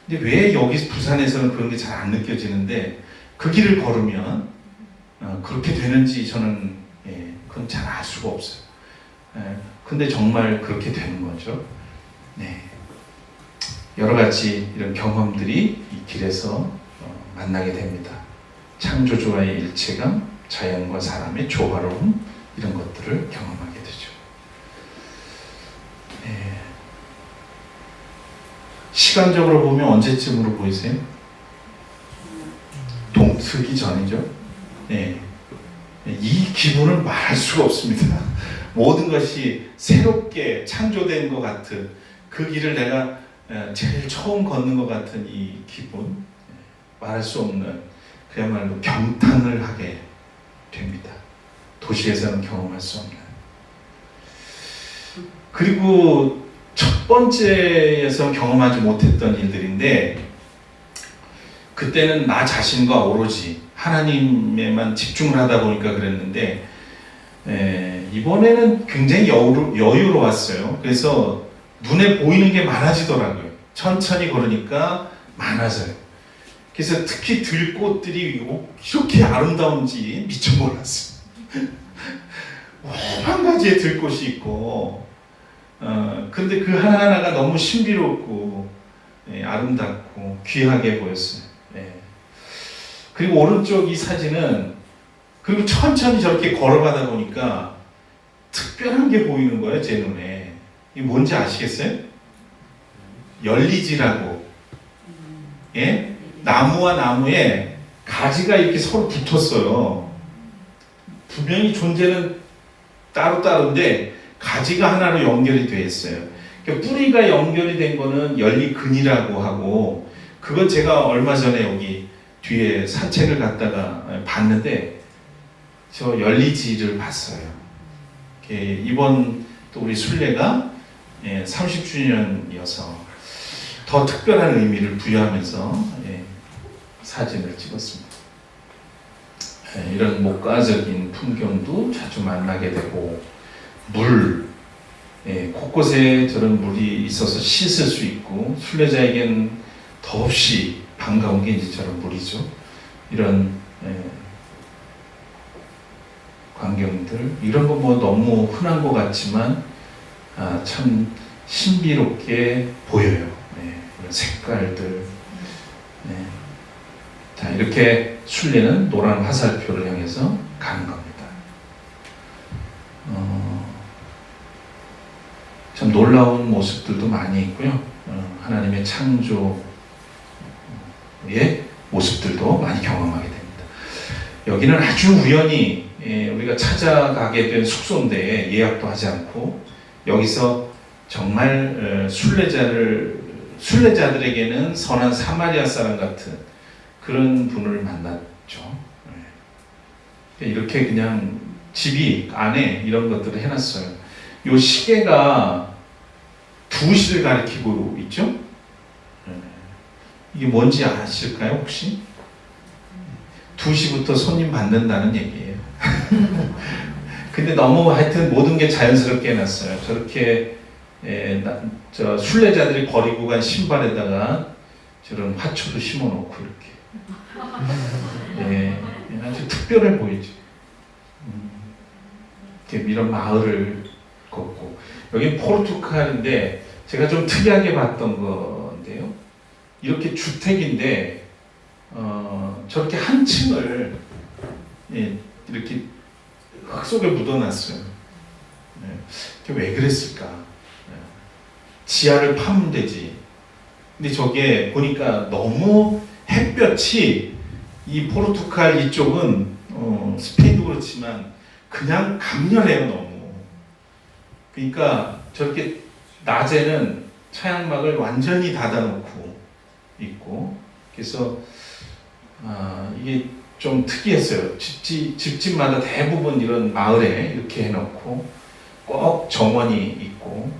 근데 왜 여기 부산에서는 그런 게 잘 안 느껴지는데 그 길을 걸으면 그렇게 되는지 저는 그건 잘 알 수가 없어요. 근데 정말 그렇게 되는 거죠. 여러 가지 이런 경험들이 이 길에서 만나게 됩니다. 창조주와의 일체감, 자연과 사람의 조화로움 이런 것들을 경험하게 되죠. 시간적으로 보면 언제쯤으로 보이세요? 동트기 전이죠. 이 기분을 말할 수가 없습니다. 모든 것이 새롭게 창조된 것 같은 그 길을 내가 제일 처음 걷는 것 같은 이 기분, 말할 수 없는 그야말로 경탄을 하게 됩니다. 도시에서는 경험할 수 없는. 그리고 첫 번째에서 경험하지 못했던 일들인데 그때는 나 자신과 오로지 하나님에만 집중을 하다 보니까 그랬는데 이번에는 굉장히 여유로웠어요. 그래서 눈에 보이는 게 많아지더라고요. 천천히 걸으니까 많아져요. 그래서 특히 들꽃들이 이렇게 아름다운지 미처 몰랐어요. 한 가지의 들꽃이 있고 근데 그 하나하나가 너무 신비롭고 아름답고 귀하게 보였어요. 그리고 오른쪽 이 사진은 그리고 천천히 저렇게 걸어가다 보니까 특별한 게 보이는 거예요. 제 눈에. 이게 뭔지 아시겠어요? 열리지라고. 나무와 나무에 가지가 이렇게 서로 붙었어요. 분명히 존재는 따로따로인데 가지가 하나로 연결이 되어 있어요. 그러니까 뿌리가 연결이 된 거는 열리근이라고 하고 그건 제가 얼마 전에 여기 뒤에 산책을 갔다가 봤는데 저 열리지를 봤어요. 이번 또 우리 순례가 30주년이어서 더 특별한 의미를 부여하면서 사진을 찍었습니다. 이런 목가적인 풍경도 자주 만나게 되고 물, 곳곳에 저런 물이 있어서 씻을 수 있고 순례자에겐 더없이 반가운 게 이제 저런 물이죠. 이런 광경들 이런 거 뭐 너무 흔한 것 같지만 참 신비롭게 보여요. 네, 이런 색깔들. 네. 자, 이렇게 순례는 노란 화살표를 향해서 가는 겁니다. 참 놀라운 모습들도 많이 있고요. 하나님의 창조의 모습들도 많이 경험하게 됩니다. 여기는 아주 우연히 우리가 찾아가게 된 숙소인데 예약도 하지 않고 여기서 정말 순례자들에게는 선한 사마리아 사람 같은 그런 분을 만났죠. 이렇게 그냥 집이 안에 이런 것들을 해놨어요. 이 시계가 2시를 가리키고 있죠. 이게 뭔지 아실까요 혹시? 2시부터 손님 받는다는 얘기예요. 근데 너무 하여튼 모든 게 자연스럽게 해놨어요. 저렇게 저 순례자들이 버리고 간 신발에다가 저런 화초도 심어놓고 이렇게 아주 특별해 보이죠. 이렇게 이런 마을을 걷고 여기 포르투갈인데 제가 좀 특이하게 봤던 건데요. 이렇게 주택인데 저렇게 한 층을 이렇게 흙 속에 묻어놨어요. 왜 그랬을까? 지하를 파면 되지. 근데 저게 보니까 너무 햇볕이 이 포르투갈 이쪽은 스페인도 그렇지만 그냥 강렬해요 너무. 그러니까 저렇게 낮에는 차양막을 완전히 닫아놓고 있고 그래서 이게 좀 특이했어요. 집집마다 대부분 이런 마을에 이렇게 해놓고 꼭 정원이 있고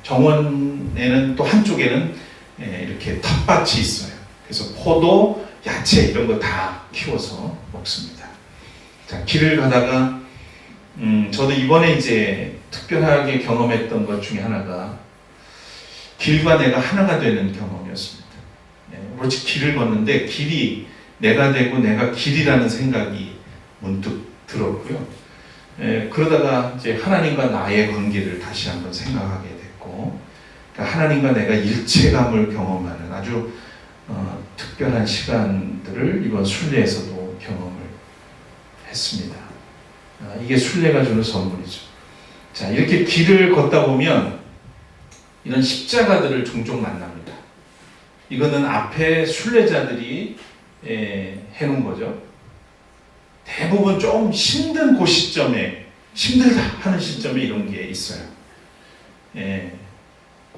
정원에는 또 한쪽에는 이렇게 텃밭이 있어요. 그래서 포도, 야채 이런 거 다 키워서 먹습니다. 자, 길을 가다가 저도 이번에 이제 특별하게 경험했던 것 중에 하나가 길과 내가 하나가 되는 경험이었습니다. 오로지 길을 걷는데 길이 내가 되고 내가 길이라는 생각이 문득 들었고요. 그러다가 이제 하나님과 나의 관계를 다시 한번 생각하게 됐고, 그러니까 하나님과 내가 일체감을 경험하는 아주 특별한 시간들을 이번 순례에서도 경험을 했습니다. 이게 순례가 주는 선물이죠. 자, 이렇게 길을 걷다 보면 이런 십자가들을 종종 만납니다. 이거는 앞에 순례자들이 해놓은 거죠. 대부분 좀 힘든 그 시점에, 힘들다 하는 시점에 이런 게 있어요.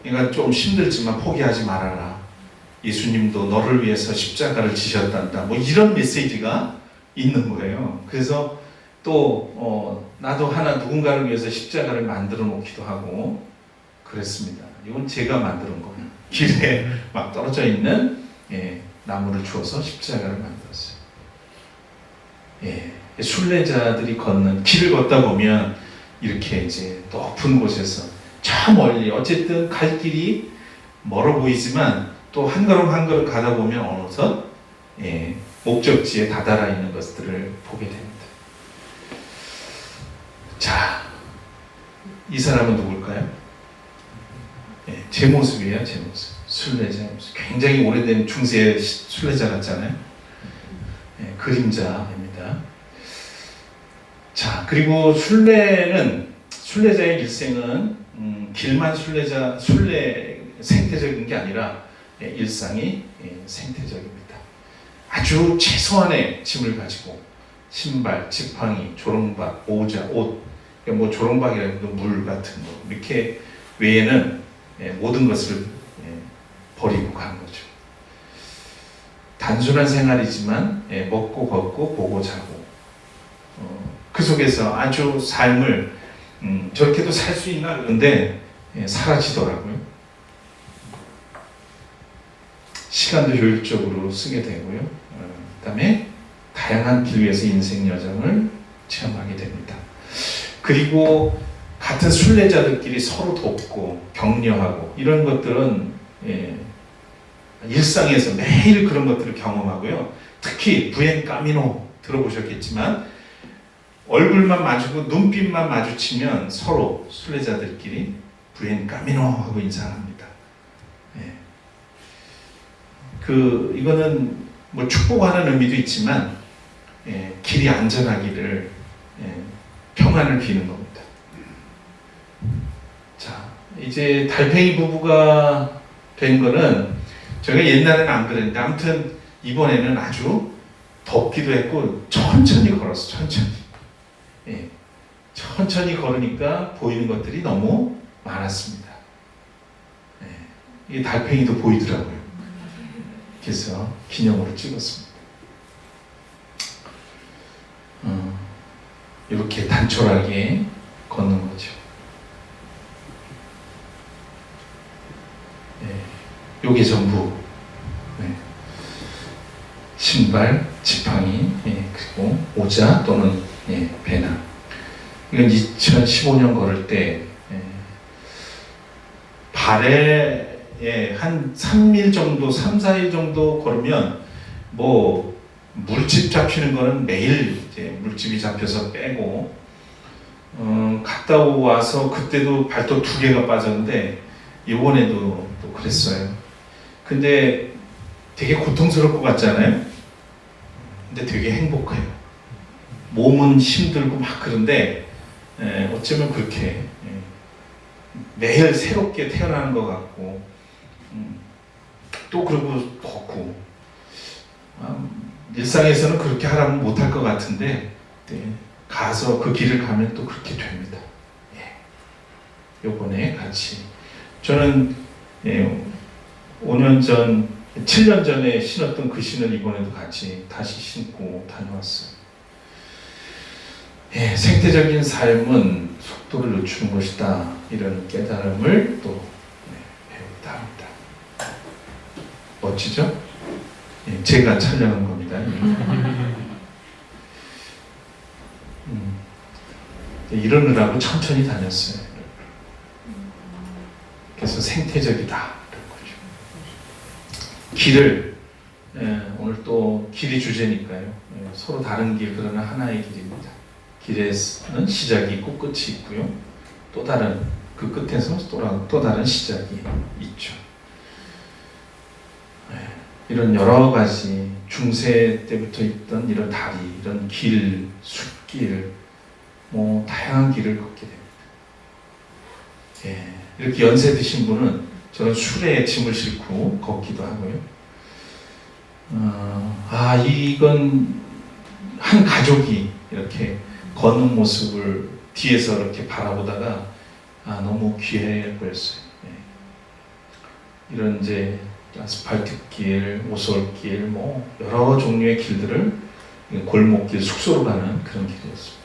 그러니까 좀 힘들지만 포기하지 말아라. 예수님도 너를 위해서 십자가를 지셨단다. 뭐 이런 메시지가 있는 거예요. 그래서 또 나도 하나 누군가를 위해서 십자가를 만들어 놓기도 하고 그랬습니다. 이건 제가 만드는 거예요. 길에 막 떨어져 있는 나무를 주워서 십자가를 만들었어요. 순례자들이 걷는 길을 걷다 보면 이렇게 이제 높은 곳에서 저 멀리 어쨌든 갈 길이 멀어 보이지만 또 한 걸음 한 걸음 가다 보면 어느덧 목적지에 다다라 있는 것들을 보게 됩니다. 자, 이 사람은 누굴까요? 제 모습이에요, 제 모습. 순례자의 모습. 굉장히 오래된 중세 순례자 같잖아요. 그림자입니다. 자, 그리고 순례자의 일생은 길만 순례 생태적인 게 아니라 일상이 생태적입니다. 아주 최소한의 짐을 가지고 신발, 지팡이, 조롱박, 모자, 옷, 뭐 조롱박이라도 물 같은 거 이렇게 외에는 모든 것을 버리고 간 거죠. 단순한 생활이지만 먹고 걷고 보고 자고 그 속에서 아주 삶을 저렇게도 살 수 있나 그런데 사라지더라고요. 시간도 효율적으로 쓰게 되고요. 그 다음에 다양한 길 위에서 인생 여정을 체험하게 됩니다. 그리고 같은 순례자들끼리 서로 돕고 격려하고 이런 것들은 일상에서 매일 그런 것들을 경험하고요. 특히 부엔 까미노 들어보셨겠지만 얼굴만 마주고 눈빛만 마주치면 서로 순례자들끼리 부엔 까미노 하고 인사합니다. 예. 이거는 뭐 축복하는 의미도 있지만 길이 안전하기를 평안을 비는 겁니다. 자, 이제 달팽이 부부가 된 거는 제가 옛날에는 안 그랬는데 아무튼 이번에는 아주 덥기도 했고 천천히 걸었어. 천천히 걸으니까 보이는 것들이 너무 많았습니다. 이게 달팽이도 보이더라고요. 그래서 기념으로 찍었습니다. 이렇게 단촐하게 걷는 거죠. 요게 전부 신발, 지팡이, 그리고 모자 또는 배낭. 이건 2015년 걸을 때 발에 한 3일 정도, 3, 4일 정도 걸으면 뭐 물집 잡히는 거는 매일 이제 물집이 잡혀서 빼고 갔다 와서 그때도 발톱 2개가 빠졌는데 이번에도 또 그랬어요. 근데 되게 고통스러울 것 같잖아요. 근데 되게 행복해요. 몸은 힘들고 막 그런데 어쩌면 그렇게 매일 새롭게 태어나는 것 같고 또 그러고 걷고 일상에서는 그렇게 하라면 못할 것 같은데 가서 그 길을 가면 또 그렇게 됩니다. 요번에 같이 저는 5년 전 7년 전에 신었던 그 신을 이번에도 같이 다시 신고 다녀왔어요. 생태적인 삶은 속도를 늦추는 것이다. 이런 깨달음을 또 배우다 합니다. 멋지죠? 제가 촬영한 겁니다. 이러느라고 천천히 다녔어요. 그래서 생태적이다. 이런 거죠. 길을 오늘 또 길이 주제니까요. 서로 다른 길 그러나 하나의 길입니다. 길에는 시작이 있고 끝이 있고요. 또 다른 그 끝에서 또 다른 시작이 있죠. 이런 여러 가지 중세 때부터 있던 이런 다리, 이런 길, 숲길, 뭐 다양한 길을 걷게 됩니다. 이렇게 연세 드신 분은 저는 술에 짐을 싣고 걷기도 하고요. 이건 한 가족이 이렇게 걷는 모습을 뒤에서 이렇게 바라보다가 너무 귀해 보였어요. 이런 이제 아스팔트 길, 오솔길, 뭐 여러 종류의 길들을 골목길, 숙소로 가는 그런 길이었습니다.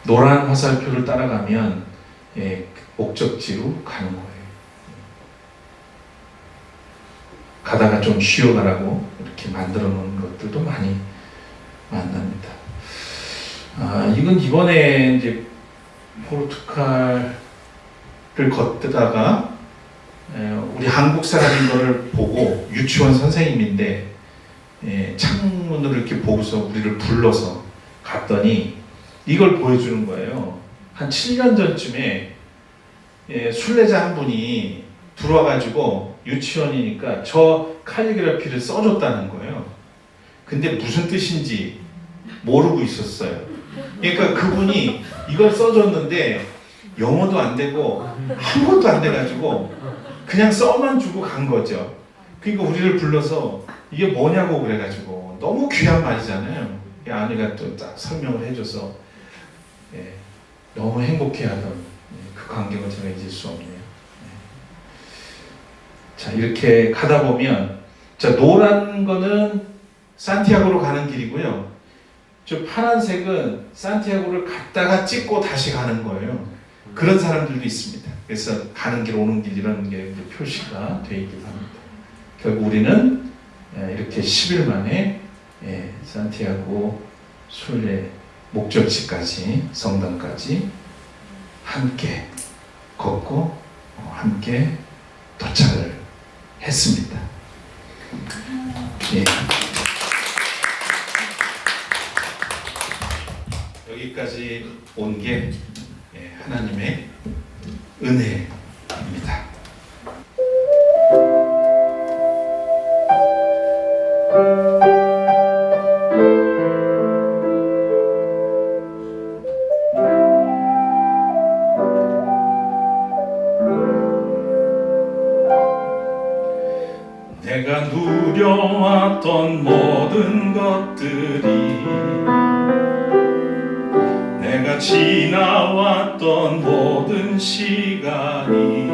노란 화살표를 따라가면 목적지로 가는 거예요. 가다가 좀 쉬어가라고 이렇게 만들어 놓은 것들도 많이 만납니다. 이건 이번에 이제 포르투갈을 걷다가 우리 한국 사람인 거를 보고 유치원 선생님인데 창문을 이렇게 보고서 우리를 불러서 갔더니 이걸 보여주는 거예요. 한 7년 전쯤에 순례자 한 분이 들어와가지고 유치원이니까 저 칼리그라피를 써줬다는 거예요. 근데 무슨 뜻인지 모르고 있었어요. 그러니까 그분이 이걸 써줬는데 영어도 안 되고 아무것도 안 돼가지고 그냥 써만 주고 간 거죠. 그러니까 우리를 불러서 이게 뭐냐고 그래가지고 너무 귀한 말이잖아요. 아내가 또 딱 설명을 해줘서 너무 행복해하던 그 광경을 제가 잊을 수 없네요. 자, 이렇게 가다 보면 자, 노란 거는 산티아고로 가는 길이고요. 저 파란색은 산티아고를 갔다가 찍고 다시 가는 거예요. 그런 사람들도 있습니다. 그래서 가는 길 오는 길 이런 게 표시가 되어 있기도 합니다. 결국 우리는 이렇게 10일 만에 산티아고 순례 목적지까지 성당까지 함께 걷고 함께 도착을 했습니다. 여기까지 온 게 하나님의 은혜입니다. 내가 누려왔던 모든 것들이, 내가 지나왔던 모든 시간이,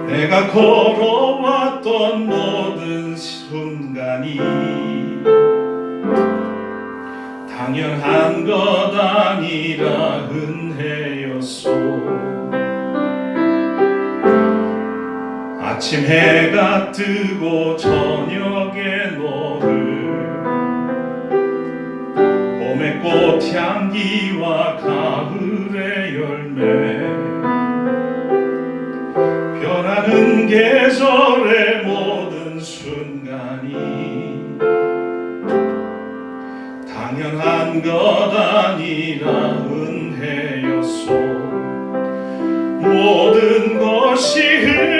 내가 걸어왔던 모든 순간이 당연한 것 아니라 은혜였소. 아침 해가 뜨고 저녁에 노을, 봄의 꽃향기와 가을의 열매, 변하는 계절의 모든 순간이 당연한 것 아니라 은혜였소. 모든 것이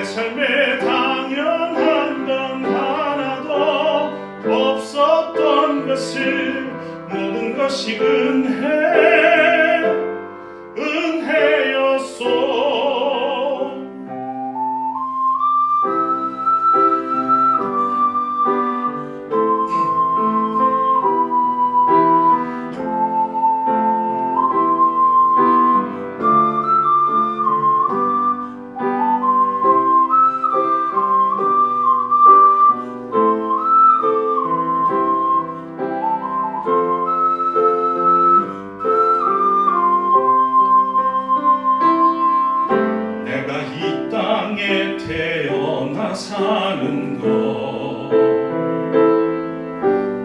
삶에 당연한 건 하나도 없었던 것을, 모든 것이 은혜였소. 내가 이 땅에 태어나 사는 것,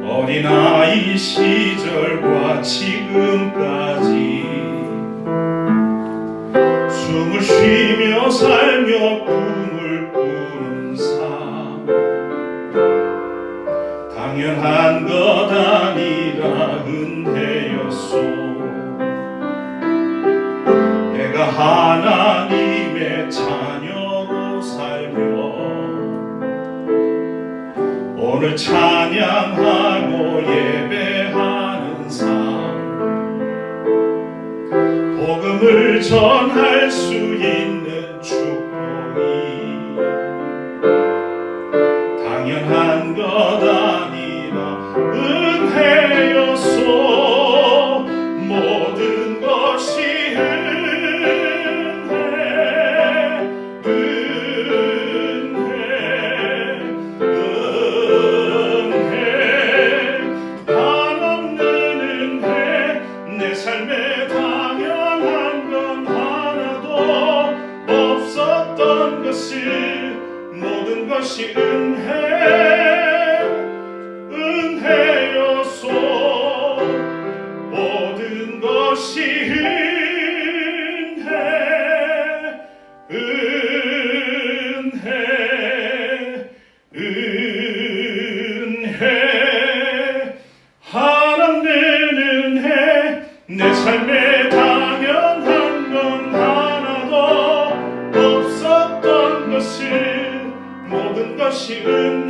어린아이 시절과 지금까지 숨을 쉬며 살며 꿈을 꾸는 삶, 당연한 것 아니라 은혜였소. 내가 하나님의 자녀로 살며 오늘 찬양하고 예배하는 삶, 복음을 전할 수 있는 축복이 당연한 것 아니라 은혜였소. 모든 것이 내 삶에 당연한 건 하나도 없었던 것을, 모든 것이 은혜였소. 모든 것이 은혜, 하나님의 은혜. 내 삶에 당연한 건 하나도 없었던 것을, 모든 것이 은혜였소.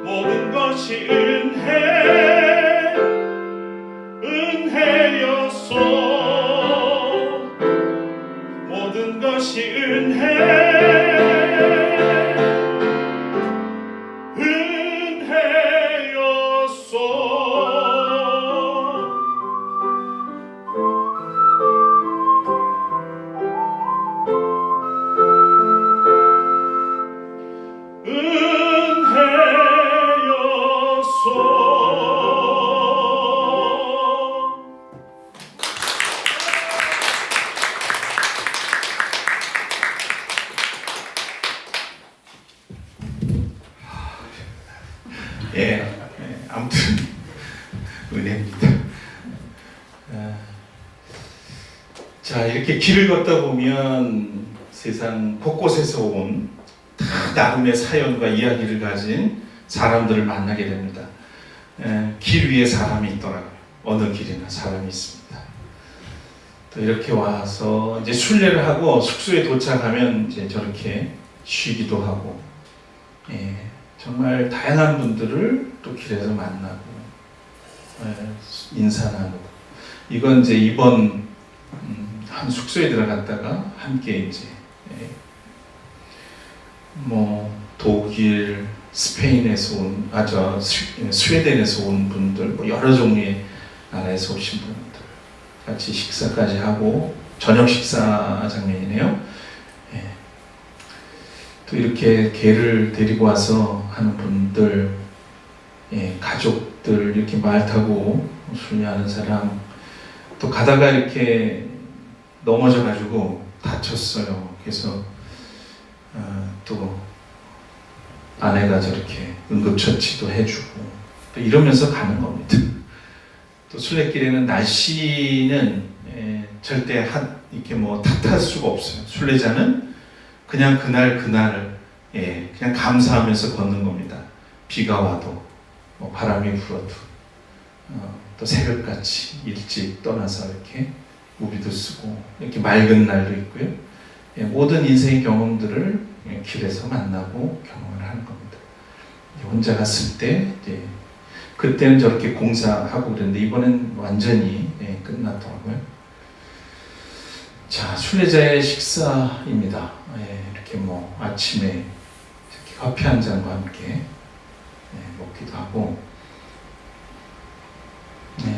모든 것이 은혜였소. 모든 것이 아무튼 은혜입니다. 자, 이렇게 길을 걷다 보면 세상 곳곳에서 온 다 나름의 사연과 이야기를 가진 사람들을 만나게 됩니다. 길 위에 사람이 있더라고요. 어느 길이나 사람이 있습니다. 또 이렇게 와서 이제 순례를 하고 숙소에 도착하면 이제 저렇게 쉬기도 하고, 정말 다양한 분들을 또 길에서 만나고, 인사 나누고. 이건 이제 이번 한 숙소에 들어갔다가 함께 이제 독일, 스페인에서 온, 스웨덴에서 온 분들, 여러 종류의 나라에서 오신 분들 같이 식사까지 하고, 저녁 식사 장면이네요. 또 이렇게 개를 데리고 와서 하는 분들, 가족들 이렇게 말 타고 순례하는 사람, 또 가다가 이렇게 넘어져가지고 다쳤어요. 그래서 또 아내가 저렇게 응급처치도 해주고, 또 이러면서 가는 겁니다. 또 순례길에는 날씨는 절대 이렇게 탓할 수가 없어요. 순례자는 그냥 그날 그냥 감사하면서 걷는 겁니다. 비가 와도 바람이 불어도 또 새벽같이 일찍 떠나서 이렇게 우비도 쓰고 이렇게 맑은 날도 있고요. 모든 인생의 경험들을 길에서 만나고 경험을 하는 겁니다. 혼자 갔을 때 그때는 저렇게 공사하고 그랬는데 이번엔 완전히 끝났더라고요. 자, 순례자의 식사입니다. 이렇게 아침에 이렇게 커피 한 잔과 함께 먹기도 하고,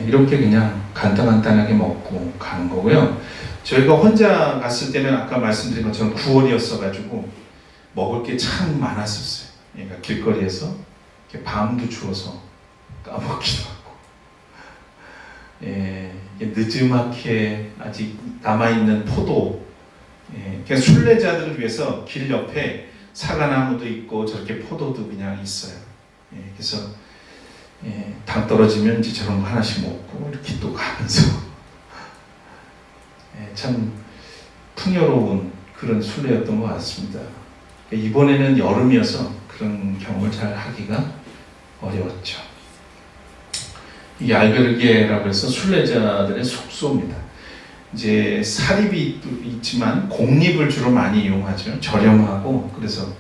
이렇게 그냥 간단하게 먹고 가는 거고요. 저희가 혼자 갔을 때는 아까 말씀드린 것처럼 9월이었어가지고 먹을 게 참 많았었어요. 그러니까 길거리에서 이렇게 밤도 주워서 까먹기도 하고, 늦지막히 아직 남아있는 포도, 그러니까 순례자들을 위해서 길 옆에 사과나무도 있고 저렇게 포도도 그냥 있어요. 그래서 당 떨어지면 이제 저런 거 하나씩 먹고 이렇게 또 가면서 참 풍요로운 그런 순례였던 것 같습니다. 이번에는 여름이어서 그런 경험을 잘 하기가 어려웠죠. 이 알베르게라고 해서 순례자들의 숙소입니다. 이제 사립이 있지만 공립을 주로 많이 이용하죠. 저렴하고, 그래서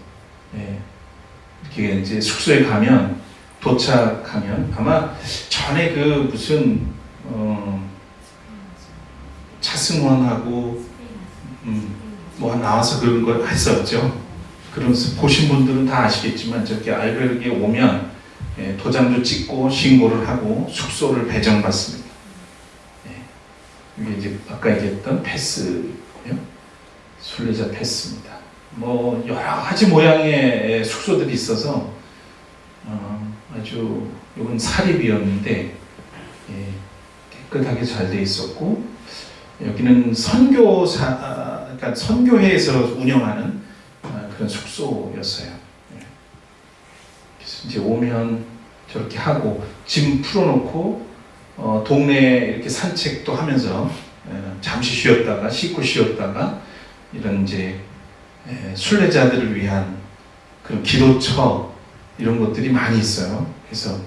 이렇게 이제 숙소에 가면 도착하면 아마 전에 그 무슨 차승원하고 나와서 그런 걸 했었죠. 그러면서 보신 분들은 다 아시겠지만 저렇게 알베르기에 오면 도장도 찍고 신고를 하고 숙소를 배정받습니다. 이게 이제 아까 얘기했던 패스요, 순례자 패스입니다. 여러 가지 모양의 숙소들이 있어서 아주 이건 사립이었는데 깨끗하게 잘 돼 있었고, 여기는 그러니까 선교회에서 운영하는 그런 숙소였어요. 그래서 이제 오면 저렇게 하고 짐 풀어놓고 동네에 이렇게 산책도 하면서 잠시 쉬었다가 씻고 쉬었다가 이런 이제 순례자들을 위한 그런 기도처 이런 것들이 많이 있어요. 그래서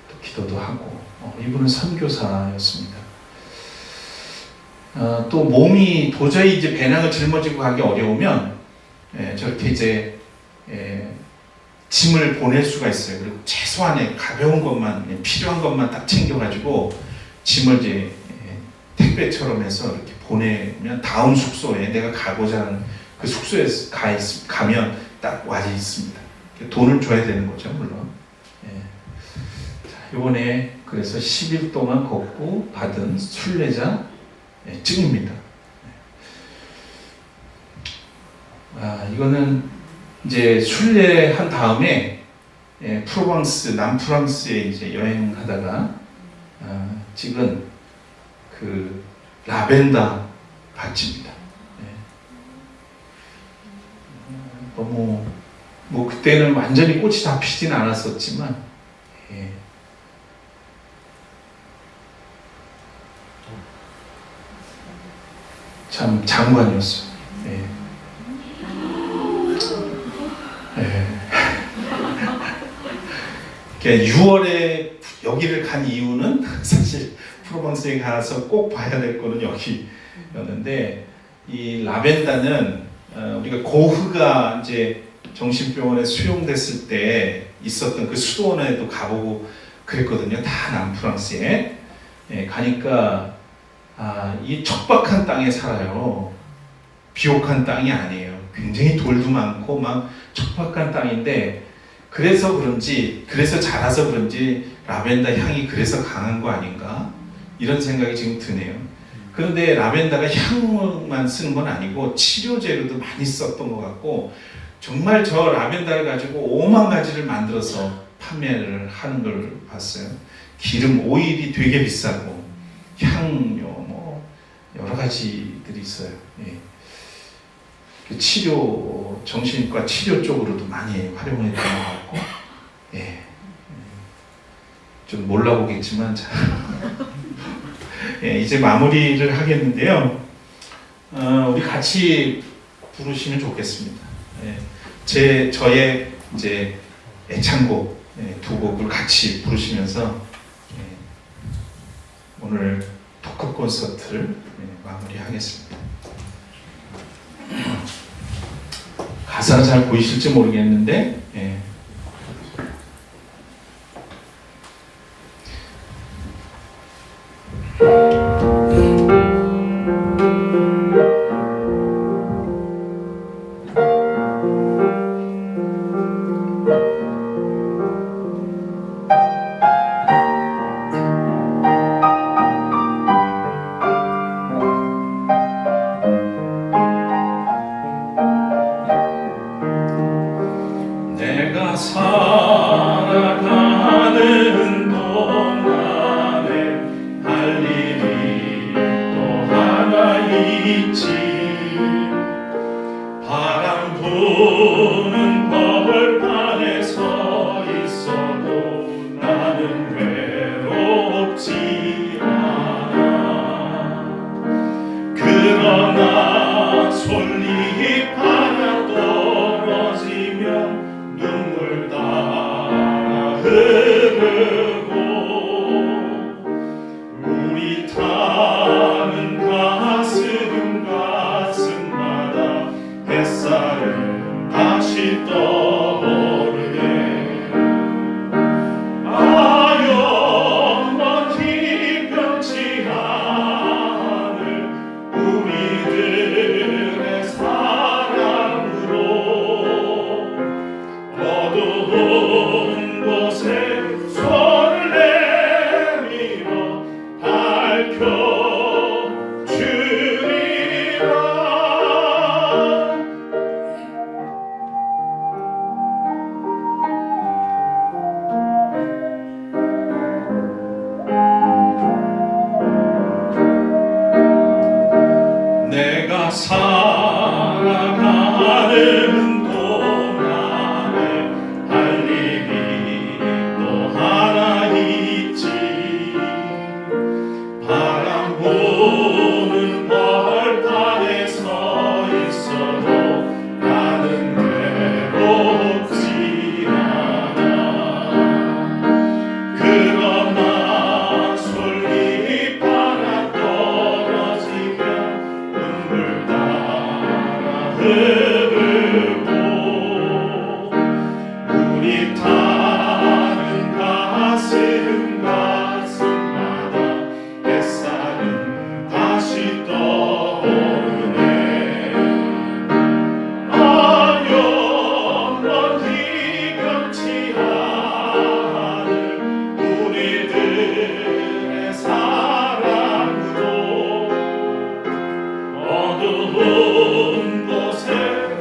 또 기도도 하고, 이분은 선교사였습니다. 또 몸이 도저히 이제 배낭을 짊어지고 가기 어려우면 저렇게 이제 짐을 보낼 수가 있어요. 그리고 최소한의 가벼운 것만, 필요한 것만 딱 챙겨가지고 짐을 이제 택배처럼 해서 이렇게 보내면 다음 숙소에 내가 가고자 하는 그 숙소에 가면 딱 와 있습니다. 돈을 줘야 되는 거죠, 물론. 이번에 그래서 10일 동안 걷고 받은 순례자 증입니다. 이거는 이제 순례한 다음에 프로방스, 남프랑스에 이제 여행하다가 찍은 그 라벤더 밭입니다. 너무 그때는 완전히 꽃이 다 피진 않았었지만 참 장관이었어요. 예. 예. 6월에 여기를 간 이유는 사실 프로방스에 가서 꼭 봐야 될 거는 여기였는데, 이 라벤다는 우리가 고흐가 이제 정신병원에 수용됐을 때 있었던 그 수도원에도 가보고 그랬거든요. 다 남프랑스에. 예, 가니까 이 척박한 땅에 살아요. 비옥한 땅이 아니에요. 굉장히 돌도 많고 막 척박한 땅인데, 그래서 자라서 그런지 라벤더 향이 그래서 강한 거 아닌가? 이런 생각이 지금 드네요. 그런데 라벤더가 향만 쓰는 건 아니고 치료제로도 많이 썼던 것 같고, 정말 저 라벤더를 가지고 5만 가지를 만들어서 판매를 하는 걸 봤어요. 기름, 오일이 되게 비싸고 향료 뭐 여러 가지들이 있어요. 예. 그 치료, 정신과 치료 쪽으로도 많이 활용했던 것 같고, 예. 좀 몰라보겠지만 잘. 예, 이제 마무리를 하겠는데요. 우리 같이 부르시면 좋겠습니다. 예, 저의 이제 애창곡 두 곡을 같이 부르시면서 오늘 토크 콘서트를 마무리하겠습니다. 가사가 잘 보이실지 모르겠는데, 내가 살아가는 동안에 할 일이 또 하나 있지. 바람 부는 벌판에 서 있어도 나는 외롭지 않아. 그러나 솔잎 하나 떨어지면 눈물 따라 흐르고, 우리 타는 가슴마다 햇살은 다시 떠오르네. 영원히 변치 않을 우리들의 사랑으로 어두운 곳에 손을 내밀어 밝혀주리라. 내가 살아가는 동안에 할 일이 또 하나 있지. 바람 부는 벌판에 서 있어도 나는 외롭지 않아. 그러나 솔잎 하나 떨어지면 눈물 따라 흐르고, 우리 타는 가슴마다 햇살은 다시 떠오르네. 영원히 변치 않을 우리들의 사랑으로 어두운 곳에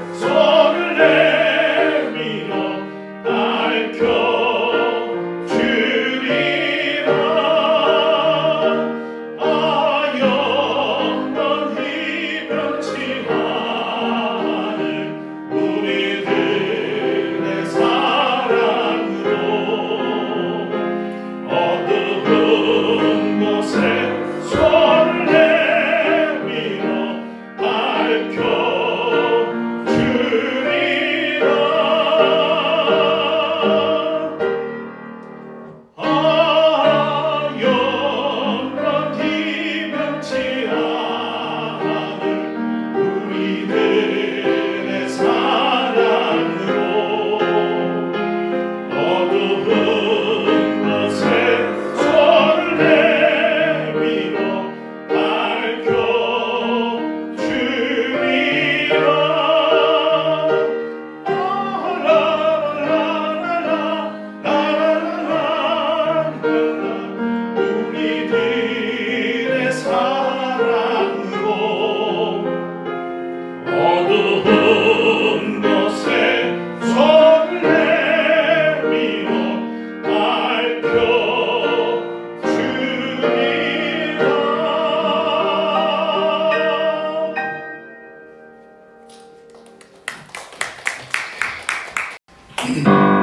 네.